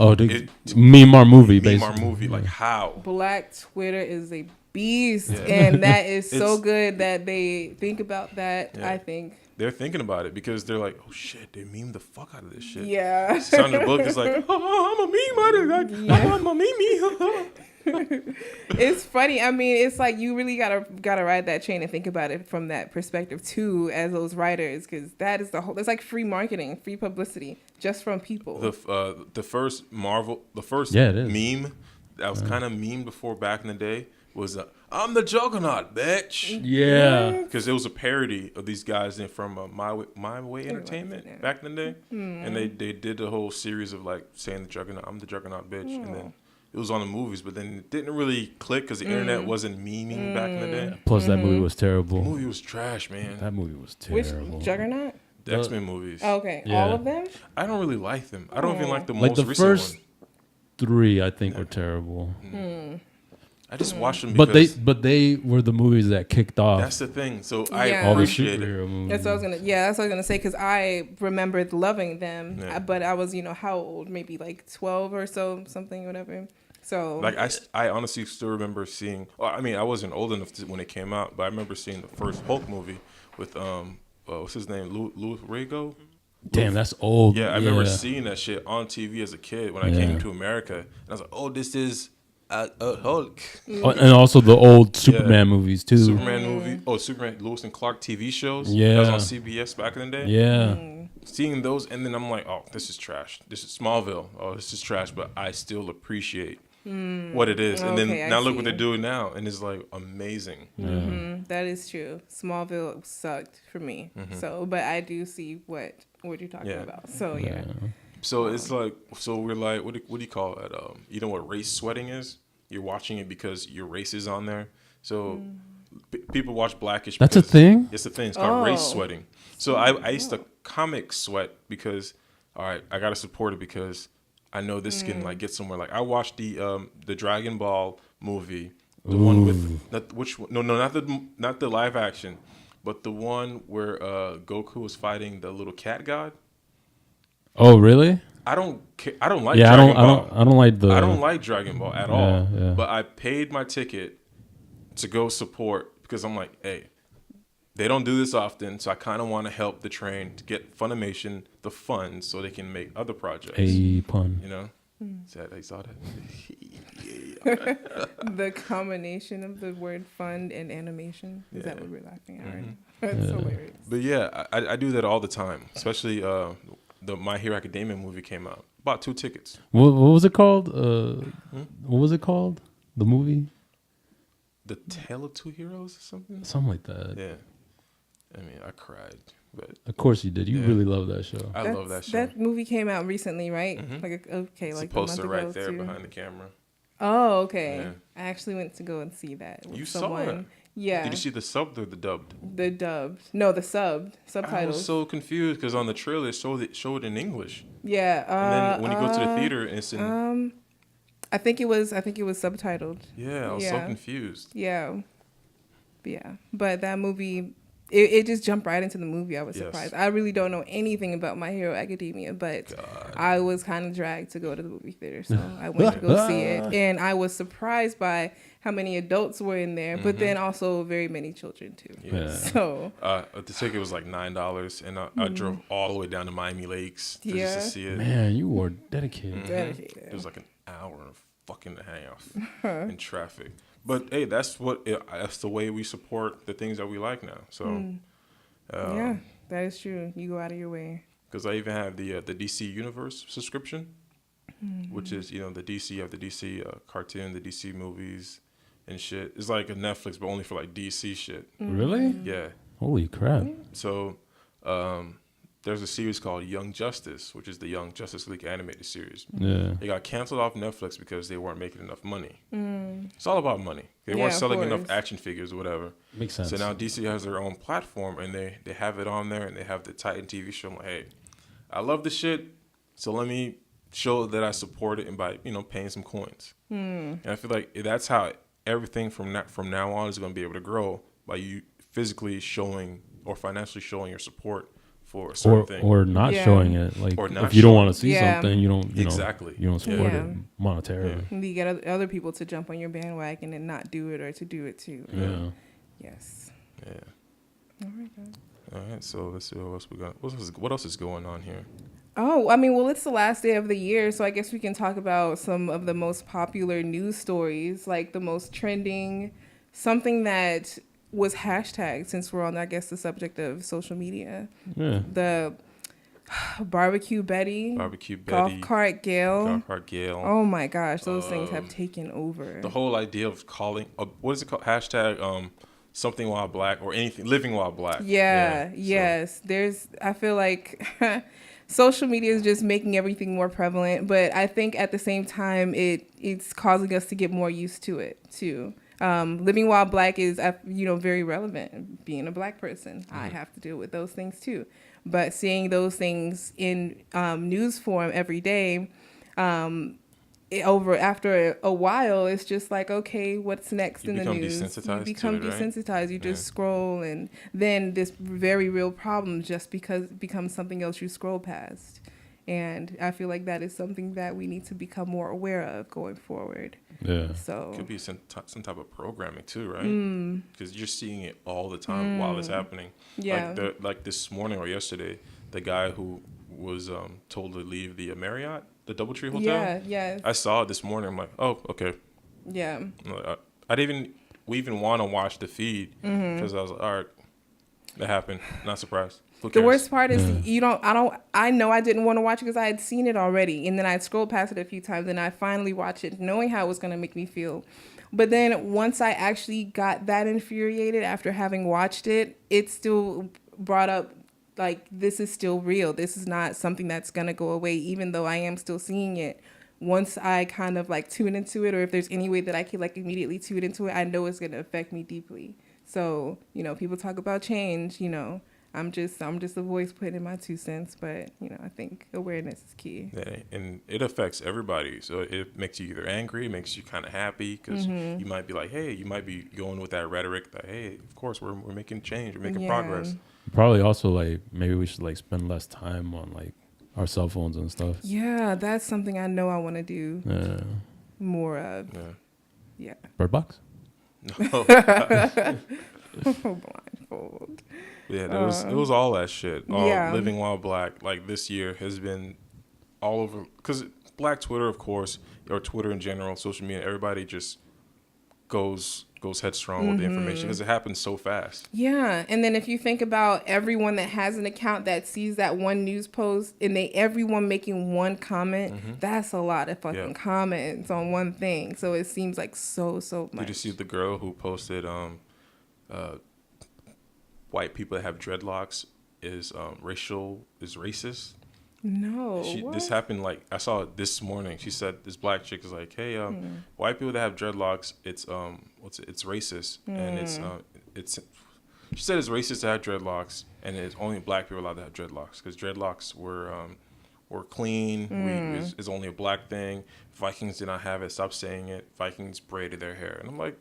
[SPEAKER 2] meme our movie,
[SPEAKER 1] meme
[SPEAKER 2] basically.
[SPEAKER 1] our movie. Like how?
[SPEAKER 3] Black Twitter is a beast,
[SPEAKER 1] Yeah.
[SPEAKER 3] and that is so
[SPEAKER 1] It's-
[SPEAKER 3] good that they think about that.
[SPEAKER 1] Yeah.
[SPEAKER 3] I think,
[SPEAKER 1] They're thinking about it because they're like, oh shit, they meme the fuck out of this shit.
[SPEAKER 3] yeah.
[SPEAKER 1] Sandra Bullock is like, oh, I'm a meme artist.
[SPEAKER 3] Yeah.
[SPEAKER 1] I'm a meme.
[SPEAKER 3] It's funny. I mean, it's like you really gotta ride that train and think about it from that perspective too, as those writers, because that is the whole. It's like free marketing, free publicity, just from people.
[SPEAKER 1] The first Marvel, the first
[SPEAKER 2] Yeah, it is.
[SPEAKER 1] meme that was kind of meme before back in the day was I'm the Juggernaut, bitch.
[SPEAKER 2] Yeah.
[SPEAKER 1] Because it was a parody of these guys from My Way Entertainment
[SPEAKER 3] yeah.
[SPEAKER 1] back in the day, and they did the whole series of like saying the Juggernaut, I'm the Juggernaut, bitch, and then it was on the movies, but then it didn't really click because the internet wasn't memeing back in the day.
[SPEAKER 2] Plus, that movie was
[SPEAKER 1] The
[SPEAKER 2] terrible.
[SPEAKER 1] movie was trash, man.
[SPEAKER 2] That movie was
[SPEAKER 3] Which
[SPEAKER 2] terrible.
[SPEAKER 3] Juggernaut?
[SPEAKER 1] The X-Men movies.
[SPEAKER 3] Oh, okay,
[SPEAKER 2] Yeah.
[SPEAKER 3] all of them.
[SPEAKER 1] I don't really like them. I don't even like the
[SPEAKER 2] Like
[SPEAKER 1] most
[SPEAKER 2] the
[SPEAKER 1] recent
[SPEAKER 2] first
[SPEAKER 1] one.
[SPEAKER 2] 3, I think, were terrible.
[SPEAKER 1] I just watched them
[SPEAKER 2] But
[SPEAKER 1] because
[SPEAKER 2] but they were the movies that kicked off
[SPEAKER 1] that's the thing. So I
[SPEAKER 3] Yeah.
[SPEAKER 2] all the
[SPEAKER 1] appreciate it.
[SPEAKER 2] superhero movies.
[SPEAKER 3] That's what I was gonna. Yeah, that's what I was gonna say because I remembered loving them,
[SPEAKER 1] Yeah.
[SPEAKER 3] but I was, how old? Maybe like 12 or so, something, whatever. So
[SPEAKER 1] Like I honestly still remember seeing. Well, I mean, I wasn't old enough when it came out, but I remember seeing the first Hulk movie with what's his name, Louis Rego.
[SPEAKER 2] Damn, that's old.
[SPEAKER 1] Yeah, I remember seeing that shit on TV as a kid when I came to America, and I was like, "Oh, this is Hulk."
[SPEAKER 2] Oh, and also the old Superman movies too.
[SPEAKER 1] Superman movie. Oh, Superman, Lewis and Clark TV shows.
[SPEAKER 2] Yeah.
[SPEAKER 1] that was on CBS back in the day.
[SPEAKER 2] Yeah.
[SPEAKER 1] Seeing those, and then I'm like, "Oh, this is trash. This is Smallville. Oh, this is trash." But I still appreciate what it is. And
[SPEAKER 3] Okay,
[SPEAKER 1] then
[SPEAKER 3] I
[SPEAKER 1] now look what
[SPEAKER 3] see.
[SPEAKER 1] they're doing now, and it's like amazing.
[SPEAKER 3] that is true. Smallville sucked for me. So, but I do see what you're talking
[SPEAKER 1] Yeah.
[SPEAKER 3] about. So yeah.
[SPEAKER 1] So it's like, so we're like, what do you call it? You know what race sweating is? You're watching it because your race is on there. So people watch Blackish.
[SPEAKER 2] That's a
[SPEAKER 1] because-
[SPEAKER 2] thing?
[SPEAKER 1] It's a thing. It's called race
[SPEAKER 3] Oh.
[SPEAKER 1] sweating. So I used to comic sweat because, all right, I gotta support it because I know this can like get somewhere. Like I watched the Dragon Ball movie, the one with which one? No, not the live action, but the one where Goku was fighting the little cat god.
[SPEAKER 2] Oh, really?
[SPEAKER 1] I don't like
[SPEAKER 2] Yeah,
[SPEAKER 1] Dragon Ball.
[SPEAKER 2] I don't like the.
[SPEAKER 1] I don't like Dragon Ball at all.
[SPEAKER 2] Yeah.
[SPEAKER 1] But I paid my ticket to go support because I'm like, hey, they don't do this often, so I kind of want to help the train to get Funimation the funds so they can make other projects.
[SPEAKER 2] a pun.
[SPEAKER 1] You know, I saw that.
[SPEAKER 3] The combination of the word fund and animation is that what we're laughing at? Right? That's hilarious.
[SPEAKER 1] But yeah, I do that all the time, especially the My Hero Academia movie came out. Bought 2 tickets.
[SPEAKER 2] What was it called? What was it called? The movie?
[SPEAKER 1] The Tale of Two Heroes or something.
[SPEAKER 2] Something like that.
[SPEAKER 1] Yeah, I mean, I cried, but
[SPEAKER 2] Of course you did. You
[SPEAKER 1] Yeah.
[SPEAKER 2] really love that show.
[SPEAKER 1] I love that show.
[SPEAKER 3] That movie came out recently, right? Like
[SPEAKER 1] It's
[SPEAKER 3] like
[SPEAKER 1] a
[SPEAKER 3] a month
[SPEAKER 1] poster
[SPEAKER 3] ago
[SPEAKER 1] right there
[SPEAKER 3] too.
[SPEAKER 1] behind the camera.
[SPEAKER 3] Oh, okay.
[SPEAKER 1] Yeah.
[SPEAKER 3] I actually went to go and see that. With
[SPEAKER 1] You saw
[SPEAKER 3] someone.
[SPEAKER 1] it?
[SPEAKER 3] Yeah.
[SPEAKER 1] Did you see the subbed or the dubbed?
[SPEAKER 3] The dubbed? No, the subbed
[SPEAKER 1] I
[SPEAKER 3] subtitles.
[SPEAKER 1] was so confused because on the trailer it showed it in English,
[SPEAKER 3] yeah.
[SPEAKER 1] and then when you go to the theater, it's in.
[SPEAKER 3] I think it was subtitled.
[SPEAKER 1] Yeah, I was so confused.
[SPEAKER 3] Yeah. But that movie, it just jumped right into the movie. I was surprised. I really don't know anything about My Hero Academia, but I was kind of dragged to go to the movie theater, so I went to go see it, and I was surprised by how many adults were in there, but then also very many children too.
[SPEAKER 1] Yeah.
[SPEAKER 3] So
[SPEAKER 1] the ticket was like $9, and I drove all the way down to Miami Lakes just to see it.
[SPEAKER 2] Man, you were dedicated.
[SPEAKER 3] Dedicated.
[SPEAKER 1] It was like an hour and a fucking half in traffic. But hey, that's the way we support the things that we like now. So
[SPEAKER 3] yeah, that is true. You go out of your way.
[SPEAKER 1] Because I even have the DC Universe subscription, which is the DC, you have the DC cartoon, the DC movies and shit. It's like a Netflix, but only for like DC shit.
[SPEAKER 2] Really?
[SPEAKER 1] Yeah.
[SPEAKER 2] Holy crap.
[SPEAKER 1] So there's a series called Young Justice, which is the Young Justice League animated series.
[SPEAKER 2] Yeah.
[SPEAKER 1] It got canceled off Netflix because they weren't making enough money. It's all about money. They weren't selling enough action figures or whatever.
[SPEAKER 2] Makes sense.
[SPEAKER 1] So now DC has their own platform, and they have it on there, and they have the Titan TV show. I'm like, hey, I love the shit, so let me show that I support it and by paying some coins. And I feel like that's how everything from now on is going to be able to grow, by you physically showing or financially showing your support for a certain thing,
[SPEAKER 2] or not showing it. Like
[SPEAKER 1] or not
[SPEAKER 2] if you don't want to see something, you don't
[SPEAKER 1] exactly
[SPEAKER 2] you don't support it monetarily.
[SPEAKER 3] And you get other people to jump on your bandwagon and not do it, or to do it too.
[SPEAKER 2] Yeah.
[SPEAKER 3] Yes.
[SPEAKER 1] Yeah.
[SPEAKER 3] All right, guys.
[SPEAKER 1] All right. So let's see what else we got. What else is going on here?
[SPEAKER 3] Oh, I mean, well, it's the last day of the year, so I guess we can talk about some of the most popular news stories, like the most trending, something that was hashtagged, since we're on, I guess, the subject of social media.
[SPEAKER 2] Yeah.
[SPEAKER 3] The Barbecue Betty. Golf Cart Gail. Oh my gosh, those things have taken over.
[SPEAKER 1] The whole idea of calling, what is it called? Hashtag something while black, or anything, living while black.
[SPEAKER 3] Yes. I feel like social media is just making everything more prevalent, but I think at the same time, it's causing us to get more used to it too. Living while black is, very relevant. Being a black person, I have to deal with those things too. But seeing those things in news form every day, after a while, it's just like, okay, what's next in the news? You become desensitized. You just scroll, and then this very real problem just becomes something else you scroll past. And I feel like that is something that we need to become more aware of going forward.
[SPEAKER 2] Yeah.
[SPEAKER 3] So
[SPEAKER 1] it could be some type of programming too, right? Because you're seeing it all the time while it's happening.
[SPEAKER 3] Yeah.
[SPEAKER 1] Like this morning or yesterday, the guy who was told to leave the Marriott, the DoubleTree Hotel.
[SPEAKER 3] Yeah. Yes.
[SPEAKER 1] I saw it this morning. I'm like, oh, okay.
[SPEAKER 3] Yeah.
[SPEAKER 1] I didn't even want to watch the feed because I was like, all right, that happened. Not surprised.
[SPEAKER 3] The worst part is I know I didn't want to watch it because I had seen it already, and then I scrolled past it a few times, and I finally watched it knowing how it was going to make me feel. But then once I actually got that infuriated after having watched it, it still brought up, like, this is still real. This is not something that's going to go away, even though I am still seeing it. Once I kind of like tune into it, or if there's any way that I can like immediately tune into it, I know it's going to affect me deeply. So, people talk about change, I'm just a voice putting in my 2 cents, but I think awareness is key.
[SPEAKER 1] Yeah, and it affects everybody. So it makes you either angry, makes you kind of happy, because you might be like, hey, you might be going with that rhetoric that, hey, of course we're making change, we're making progress.
[SPEAKER 2] Probably also like maybe we should like spend less time on like our cell phones and stuff.
[SPEAKER 3] Yeah, that's something I know I want to do more of. Yeah.
[SPEAKER 2] Bird Box?
[SPEAKER 1] No.
[SPEAKER 3] Blindfold.
[SPEAKER 1] Yeah, it was all that shit. Living while black, like this year has been all over, because Black Twitter, of course, or Twitter in general, social media, everybody just goes headstrong with the information because it happens so fast.
[SPEAKER 3] Yeah, and then if you think about everyone that has an account that sees that one news post and everyone making one comment, that's a lot of fucking comments on one thing. So it seems like so much.
[SPEAKER 1] Did you see the girl who posted white people that have dreadlocks is racist?
[SPEAKER 3] No.
[SPEAKER 1] This happened, like, I saw it this morning. She said, this black chick is like, hey, white people that have dreadlocks, it's racist. And it's she said it's racist to have dreadlocks, and it's only black people allowed to have dreadlocks, because dreadlocks were we're clean. It's only a black thing. Vikings did not have it. Stop saying it. Vikings braided their hair, and I'm like,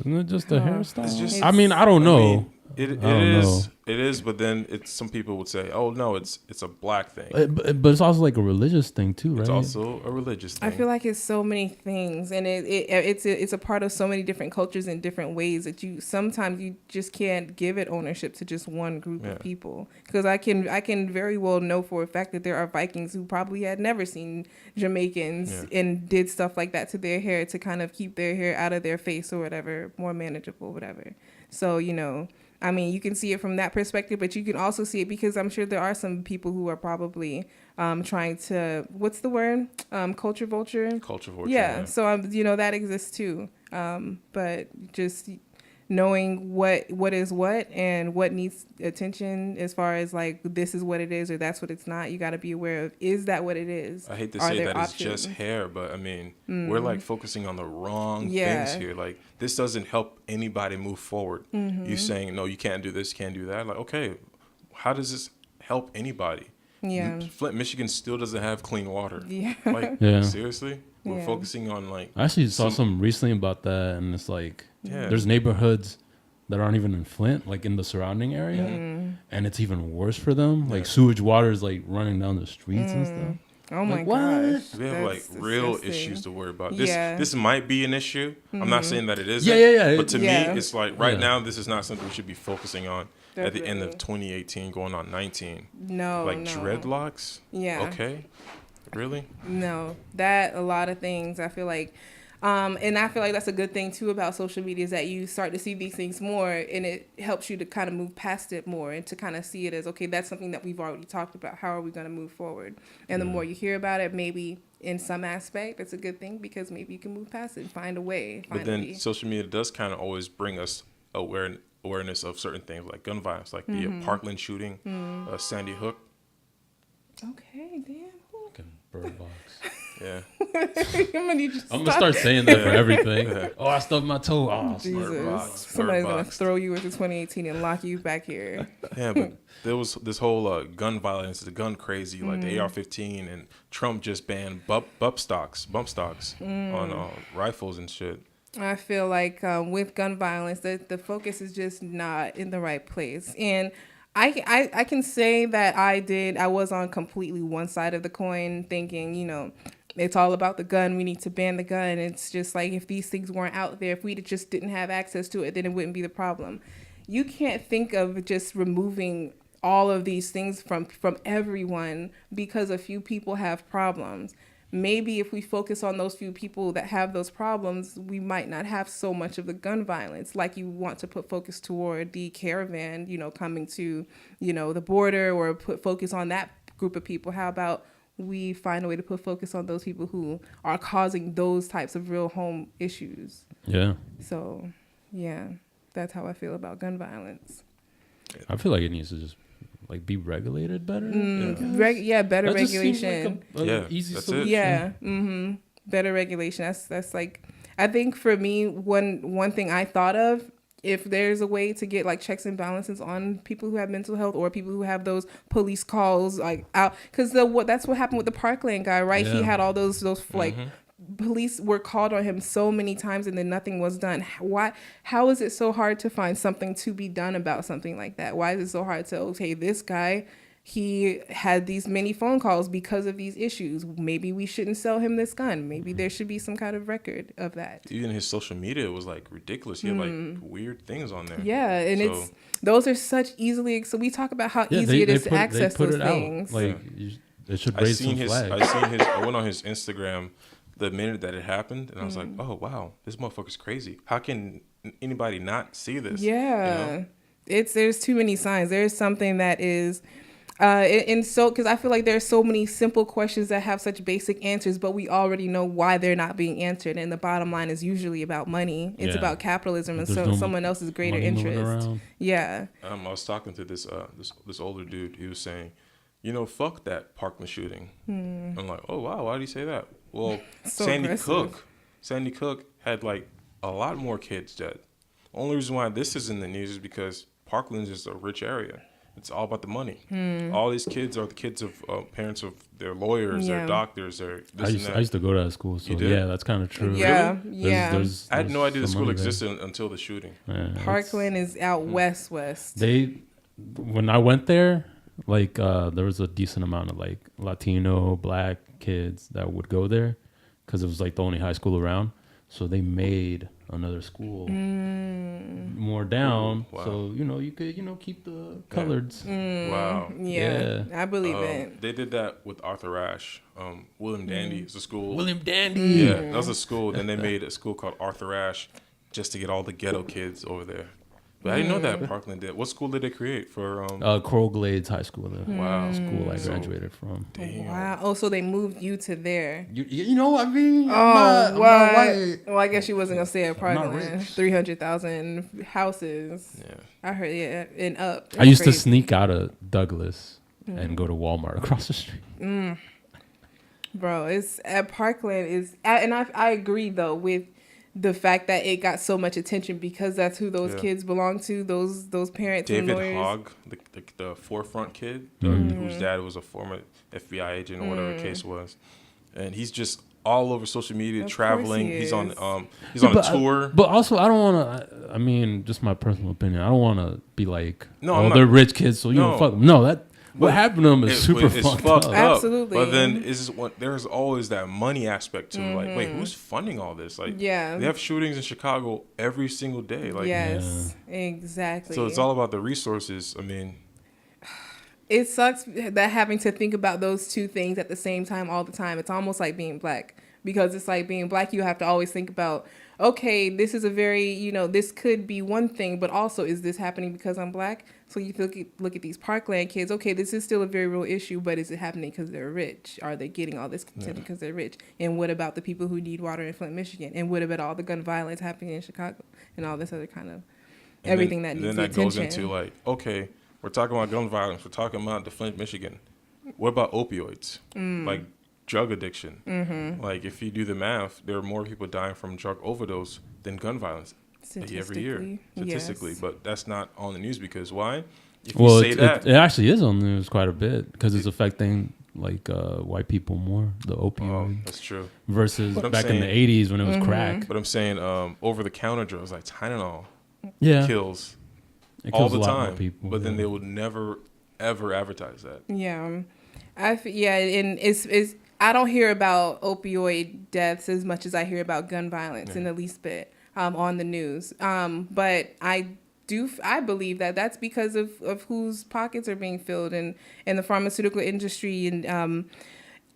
[SPEAKER 2] Isn't it just a hairstyle?
[SPEAKER 1] It's just-
[SPEAKER 2] I mean, I don't know.
[SPEAKER 1] I mean, it
[SPEAKER 2] I don't
[SPEAKER 1] is.
[SPEAKER 2] know.
[SPEAKER 1] It is. But then it's some people would say, oh no, it's a black thing.
[SPEAKER 2] But it's also like a religious thing too, right?
[SPEAKER 1] It's also a religious thing.
[SPEAKER 3] I feel like it's so many things, and it's a part of so many different cultures in different ways that you sometimes you just can't give it ownership to just one group of people. Because I can very well know for a fact that there are Vikings who probably had never seen Jamaicans and did stuff like that to their hair to kind of keep their hair out of their face or whatever, more manageable, whatever. So I mean, you can see it from that perspective, but you can also see it because I'm sure there are some people who are probably trying to, what's the word? Culture vulture?
[SPEAKER 1] Culture vulture.
[SPEAKER 3] Yeah. So, that exists too. But just knowing what is what and what needs attention as far as like, this is what it is or that's what it's not. You got to be aware of, is that what it is?
[SPEAKER 1] I hate to
[SPEAKER 3] Are
[SPEAKER 1] say
[SPEAKER 3] there
[SPEAKER 1] that
[SPEAKER 3] options?
[SPEAKER 1] it's just hair, but I mean, we're like focusing on the wrong
[SPEAKER 3] Yeah.
[SPEAKER 1] things here. Like, this doesn't help anybody move forward. You saying, no, you can't do this, can't do that. Like, okay, how does this help anybody?
[SPEAKER 3] Yeah.
[SPEAKER 1] Flint, Michigan still doesn't have clean water.
[SPEAKER 3] Yeah.
[SPEAKER 1] Like,
[SPEAKER 2] Yeah.
[SPEAKER 1] seriously? We're
[SPEAKER 3] Yeah.
[SPEAKER 1] focusing on like,
[SPEAKER 2] I actually saw something recently about that, and it's like
[SPEAKER 1] Yeah.
[SPEAKER 2] there's neighborhoods that aren't even in Flint, like in the surrounding area,
[SPEAKER 3] Mm-hmm.
[SPEAKER 2] and it's even worse for them. Like sewage water is like running down the streets and stuff.
[SPEAKER 3] Oh my
[SPEAKER 2] Like, what?
[SPEAKER 3] gosh.
[SPEAKER 1] we have like
[SPEAKER 3] That's
[SPEAKER 1] real
[SPEAKER 3] disgusting.
[SPEAKER 1] issues to worry about. This
[SPEAKER 3] Yeah.
[SPEAKER 1] this might be an issue. I'm not saying that it isn't.
[SPEAKER 2] Yeah.
[SPEAKER 1] But to
[SPEAKER 3] Yeah.
[SPEAKER 1] me, it's like right
[SPEAKER 2] Yeah.
[SPEAKER 1] now, this is not something we should be focusing on at the end of
[SPEAKER 3] Definitely.
[SPEAKER 1] 2018, going on 19.
[SPEAKER 3] No,
[SPEAKER 1] Like
[SPEAKER 3] no.
[SPEAKER 1] dreadlocks.
[SPEAKER 3] Yeah.
[SPEAKER 1] Okay. Really?
[SPEAKER 3] No, that a lot of things. I feel like, and I feel like that's a good thing too about social media is that you start to see these things more, and it helps you to kind of move past it more and to kind of see it as okay, that's something that we've already talked about. How are we going to move forward? And the more you hear about it, maybe in some aspect, it's a good thing because maybe you can move past it and find a way.
[SPEAKER 1] But then social media does kind of always bring us awareness of certain things like gun violence, like the Parkland shooting, Sandy Hook.
[SPEAKER 3] Okay, damn.
[SPEAKER 2] Fucking Bird Box.
[SPEAKER 1] Yeah.
[SPEAKER 2] I'm gonna start saying that for everything. Oh, I stubbed my toe. Oh,
[SPEAKER 3] Jesus.
[SPEAKER 1] Box,
[SPEAKER 3] Somebody's
[SPEAKER 1] Bird
[SPEAKER 3] gonna
[SPEAKER 1] Box.
[SPEAKER 3] throw you into 2018 and lock you back here.
[SPEAKER 1] Yeah, but there was this whole gun violence, the gun crazy, like the AR-15, and Trump just banned bump stocks on rifles and shit.
[SPEAKER 3] I feel like with gun violence, the focus is just not in the right place. And I can say that I was on completely one side of the coin thinking, it's all about the gun. We need to ban the gun. It's just like if these things weren't out there, if we just didn't have access to it, then it wouldn't be the problem. You can't think of just removing all of these things from everyone because a few people have problems. Maybe if we focus on those few people that have those problems, we might not have so much of the gun violence. Like you want to put focus toward the caravan, coming to, the border, or put focus on that group of people. How about we find a way to put focus on those people who are causing those types of real home issues?
[SPEAKER 2] Yeah.
[SPEAKER 3] So, yeah, that's how I feel about gun violence.
[SPEAKER 2] I feel like it needs to just like be regulated better.
[SPEAKER 3] Better
[SPEAKER 2] That just seems
[SPEAKER 3] regulation.
[SPEAKER 2] like a
[SPEAKER 1] Yeah,
[SPEAKER 2] easy
[SPEAKER 1] that's it.
[SPEAKER 2] solution.
[SPEAKER 3] Yeah, better regulation. That's like, I think for me, one thing I thought of, if there's a way to get like checks and balances on people who have mental health or people who have those police calls like out, because that's what happened with the Parkland guy, right? He
[SPEAKER 2] Yeah.
[SPEAKER 3] had all those like police were called on him so many times and then nothing was done. How is it so hard to find something to be done about something like that? Why is it so hard to, okay, this guy, he had these many phone calls because of these issues. Maybe we shouldn't sell him this gun. Maybe there should be some kind of record of that.
[SPEAKER 1] Even his social media was like ridiculous. He had like weird things on there.
[SPEAKER 3] Yeah, and
[SPEAKER 1] So-
[SPEAKER 3] those are such easily, so we talk about how
[SPEAKER 2] Yeah,
[SPEAKER 3] easy it is
[SPEAKER 2] they
[SPEAKER 3] to access
[SPEAKER 2] put
[SPEAKER 3] those
[SPEAKER 2] it out.
[SPEAKER 3] things.
[SPEAKER 2] Like it should
[SPEAKER 1] I
[SPEAKER 2] raise some
[SPEAKER 1] seen his.
[SPEAKER 2] flags.
[SPEAKER 1] I went on his Instagram the minute that it happened, and I was like, "Oh wow, this motherfucker's crazy. How can anybody not see this?"
[SPEAKER 3] Yeah, there's too many signs. There's something that is, and so because I feel like there's so many simple questions that have such basic answers, but we already know why they're not being answered. And the bottom line is usually about money. It's
[SPEAKER 2] Yeah.
[SPEAKER 3] about capitalism and
[SPEAKER 2] There's no
[SPEAKER 3] someone else's greater
[SPEAKER 2] money moving
[SPEAKER 3] interest.
[SPEAKER 2] around.
[SPEAKER 3] Yeah,
[SPEAKER 1] I was talking to this older dude. He was saying, fuck that Parkland shooting. I'm like, oh wow, why did he say that? Well,
[SPEAKER 3] So
[SPEAKER 1] Sandy Cook had like a lot more kids dead. Only reason why this is in the news is because Parkland's just a rich area. It's all about the money. All these kids are the kids of parents of their lawyers, their doctors, their this and that.
[SPEAKER 2] I used to go to that school, so yeah, that's kind of true.
[SPEAKER 3] Yeah,
[SPEAKER 1] Really?
[SPEAKER 3] yeah.
[SPEAKER 1] I had no idea the
[SPEAKER 2] some
[SPEAKER 1] school
[SPEAKER 2] money there.
[SPEAKER 1] existed until the shooting.
[SPEAKER 2] Yeah,
[SPEAKER 3] Parkland is out west.
[SPEAKER 2] when I went there, like there was a decent amount of like Latino, black kids that would go there because it was like the only high school around. So they made another school more down,
[SPEAKER 1] Wow.
[SPEAKER 2] so you could keep the coloreds.
[SPEAKER 1] Wow.
[SPEAKER 3] Yeah, I believe it.
[SPEAKER 1] They did that with Arthur Ashe. William Dandy is a school.
[SPEAKER 2] William Dandy.
[SPEAKER 1] Yeah, that was a school. Then they made a school called Arthur Ashe just to get all the ghetto kids over there. But I didn't know that Parkland did. What school did they create for?
[SPEAKER 2] Coral Glades High School. The
[SPEAKER 1] Wow.
[SPEAKER 2] school I graduated from.
[SPEAKER 1] Damn.
[SPEAKER 3] Wow. Oh, so they moved you to there.
[SPEAKER 2] You know what I mean?
[SPEAKER 3] Oh, what?
[SPEAKER 2] white.
[SPEAKER 3] Well, I guess you wasn't gonna say it.
[SPEAKER 2] I'm not
[SPEAKER 3] Parkland,
[SPEAKER 2] rich.
[SPEAKER 3] 300,000 houses.
[SPEAKER 1] Yeah.
[SPEAKER 3] I heard, yeah, and up.
[SPEAKER 2] I used to
[SPEAKER 3] Crazy.
[SPEAKER 2] sneak out of Douglas and go to Walmart across the street.
[SPEAKER 3] Bro, it's at Parkland and I agree though with the fact that it got so much attention because that's who those kids belong to. Those parents and
[SPEAKER 1] David
[SPEAKER 3] lawyers.
[SPEAKER 1] Hogg, the forefront kid, whose dad was a former FBI agent or whatever the case was, and he's just all over social media,
[SPEAKER 3] Of course
[SPEAKER 1] traveling.
[SPEAKER 3] he
[SPEAKER 1] He's on
[SPEAKER 3] is.
[SPEAKER 1] he's on a tour.
[SPEAKER 2] But also, I don't want to. I mean, just my personal opinion. I don't want to be like,
[SPEAKER 1] No, I'm not-
[SPEAKER 2] they're rich kids, so you
[SPEAKER 1] No.
[SPEAKER 2] don't fuck them. No, what
[SPEAKER 1] But
[SPEAKER 2] happened to them is super
[SPEAKER 1] it's
[SPEAKER 2] fucked
[SPEAKER 1] fucked
[SPEAKER 2] up.
[SPEAKER 3] Absolutely.
[SPEAKER 1] But then there's always that money aspect to it. Like, wait, who's funding all this? Like,
[SPEAKER 3] Yeah.
[SPEAKER 1] they have shootings in Chicago every single day. Like,
[SPEAKER 3] Yes, exactly.
[SPEAKER 1] so it's all about the resources. I mean,
[SPEAKER 3] It sucks that having to think about those two things at the same time all the time. It's almost like being black because it's like being black. You have to always think about, okay, this is a very, this could be one thing, but also is this happening because I'm black? So you look at these Parkland kids. Okay, this is still a very real issue, but is it happening because they're rich? Are they getting all this attention because they're rich? And what about the people who need water in Flint, Michigan? And what about all the gun violence happening in Chicago and all this other kind of everything that needs
[SPEAKER 1] then
[SPEAKER 3] the
[SPEAKER 1] that goes
[SPEAKER 3] attention?
[SPEAKER 1] into like, okay, we're talking about gun violence. We're talking about the Flint, Michigan. What about opioids? Like drug addiction. Like if you do the math, there are more people dying from drug overdose than gun violence every year, statistically.
[SPEAKER 3] Yes.
[SPEAKER 1] But that's not on the news because why? If
[SPEAKER 2] Well,
[SPEAKER 1] you say that,
[SPEAKER 2] it actually is on the news quite a bit because it's affecting like white people more. The opioid
[SPEAKER 1] that's true.
[SPEAKER 2] versus
[SPEAKER 1] But I'm
[SPEAKER 2] back in the
[SPEAKER 1] saying-
[SPEAKER 2] '80s when it was crack.
[SPEAKER 1] But I'm saying over-the-counter drugs like Tylenol
[SPEAKER 2] Yeah,
[SPEAKER 1] kills
[SPEAKER 2] it
[SPEAKER 1] all
[SPEAKER 2] kills
[SPEAKER 1] the
[SPEAKER 2] a lot more
[SPEAKER 1] time.
[SPEAKER 2] people.
[SPEAKER 1] But then
[SPEAKER 2] yeah.
[SPEAKER 1] they would never, ever advertise that.
[SPEAKER 3] Yeah, and it's I don't hear about opioid deaths as much as I hear about gun violence in the least bit on the news. But I believe that that's because of whose pockets are being filled in the pharmaceutical industry, and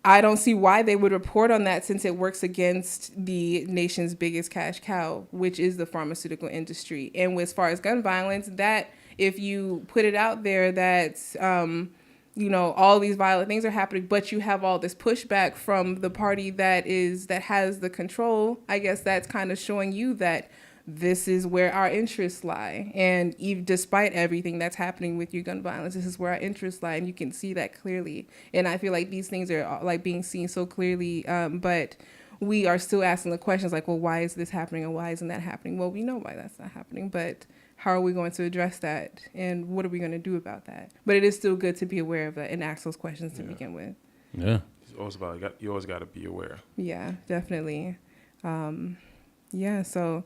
[SPEAKER 3] I don't see why they would report on that since it works against the nation's biggest cash cow, which is the pharmaceutical industry. And as far as gun violence, that if you put it out there that all these violent things are happening, but you have all this pushback from the party that has the control, I guess that's kind of showing you that this is where our interests lie. And despite everything that's happening with your gun violence, this is where our interests lie, and you can see that clearly. And I feel like these things are like being seen so clearly, but we are still asking the questions like, well, why is this happening and why isn't that happening? Well, we know why that's not happening, but how are we going to address that, and what are we going to do about that? But it is still good to be aware of that and ask those questions to begin with.
[SPEAKER 2] Yeah.
[SPEAKER 1] It's always about you always got to be aware.
[SPEAKER 3] Yeah, definitely. So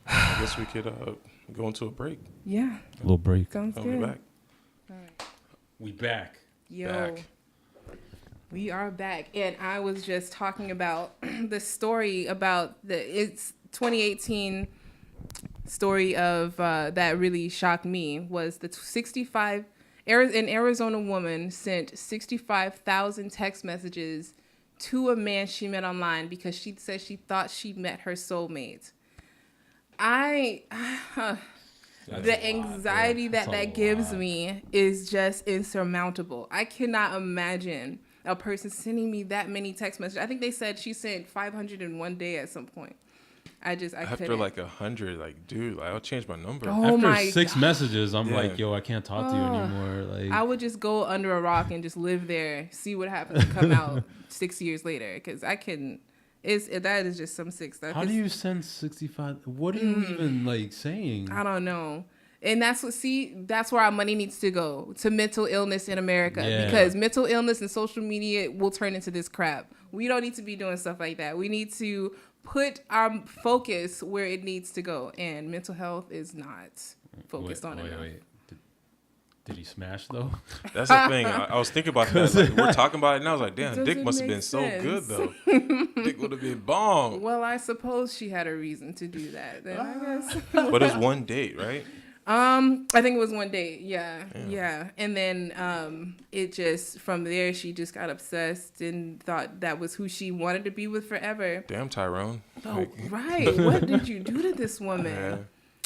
[SPEAKER 1] I guess we could go into a break.
[SPEAKER 3] yeah,
[SPEAKER 2] A little break.
[SPEAKER 3] sounds
[SPEAKER 1] I'll
[SPEAKER 3] good.
[SPEAKER 1] be back.
[SPEAKER 2] We back.
[SPEAKER 3] Yo,
[SPEAKER 1] Back.
[SPEAKER 3] we are back, and I was just talking about the story about it's 2018 story of that really shocked me was the 65 an Arizona woman sent 65,000 text messages to a man she met online because she said she thought she met her soulmate. The anxiety that gives me is just insurmountable. I cannot imagine a person sending me that many text messages. I think they said she sent 500 in one day at some point. I
[SPEAKER 1] After
[SPEAKER 3] couldn't.
[SPEAKER 1] like 100, like dude, I'll change my number.
[SPEAKER 3] Oh
[SPEAKER 2] After
[SPEAKER 3] my
[SPEAKER 2] 6 messages, I'm
[SPEAKER 1] Yeah.
[SPEAKER 2] like, yo, I can't talk to you anymore. Like,
[SPEAKER 3] I would just go under a rock and just live there, see what happens, and come out 6 years later. Because I couldn't. That is just some sick stuff.
[SPEAKER 2] how do you send 65? What are you even like saying?
[SPEAKER 3] I don't know. And that's where our money needs to go, to mental illness in America.
[SPEAKER 2] Yeah.
[SPEAKER 3] Because mental illness and social media will turn into this crap. We don't need to be doing stuff like that. We need to put our focus where it needs to go. And mental health is not focused on it.
[SPEAKER 2] Wait. Did he smash though?
[SPEAKER 1] That's the thing. I was thinking about that. Like, we're talking about it now. I was like, damn,
[SPEAKER 3] Doesn't
[SPEAKER 1] Dick must have
[SPEAKER 3] make
[SPEAKER 1] been so
[SPEAKER 3] sense.
[SPEAKER 1] good though. Dick would have been bomb.
[SPEAKER 3] Well, I suppose she had a reason to do that. Then I guess.
[SPEAKER 1] But it was one date, right?
[SPEAKER 3] I think it was one date. Yeah. And then it just, from there, she just got obsessed and thought that was who she wanted to be with forever.
[SPEAKER 1] Damn, Tyrone.
[SPEAKER 3] Oh, right. What did you do to this woman?
[SPEAKER 1] Yeah.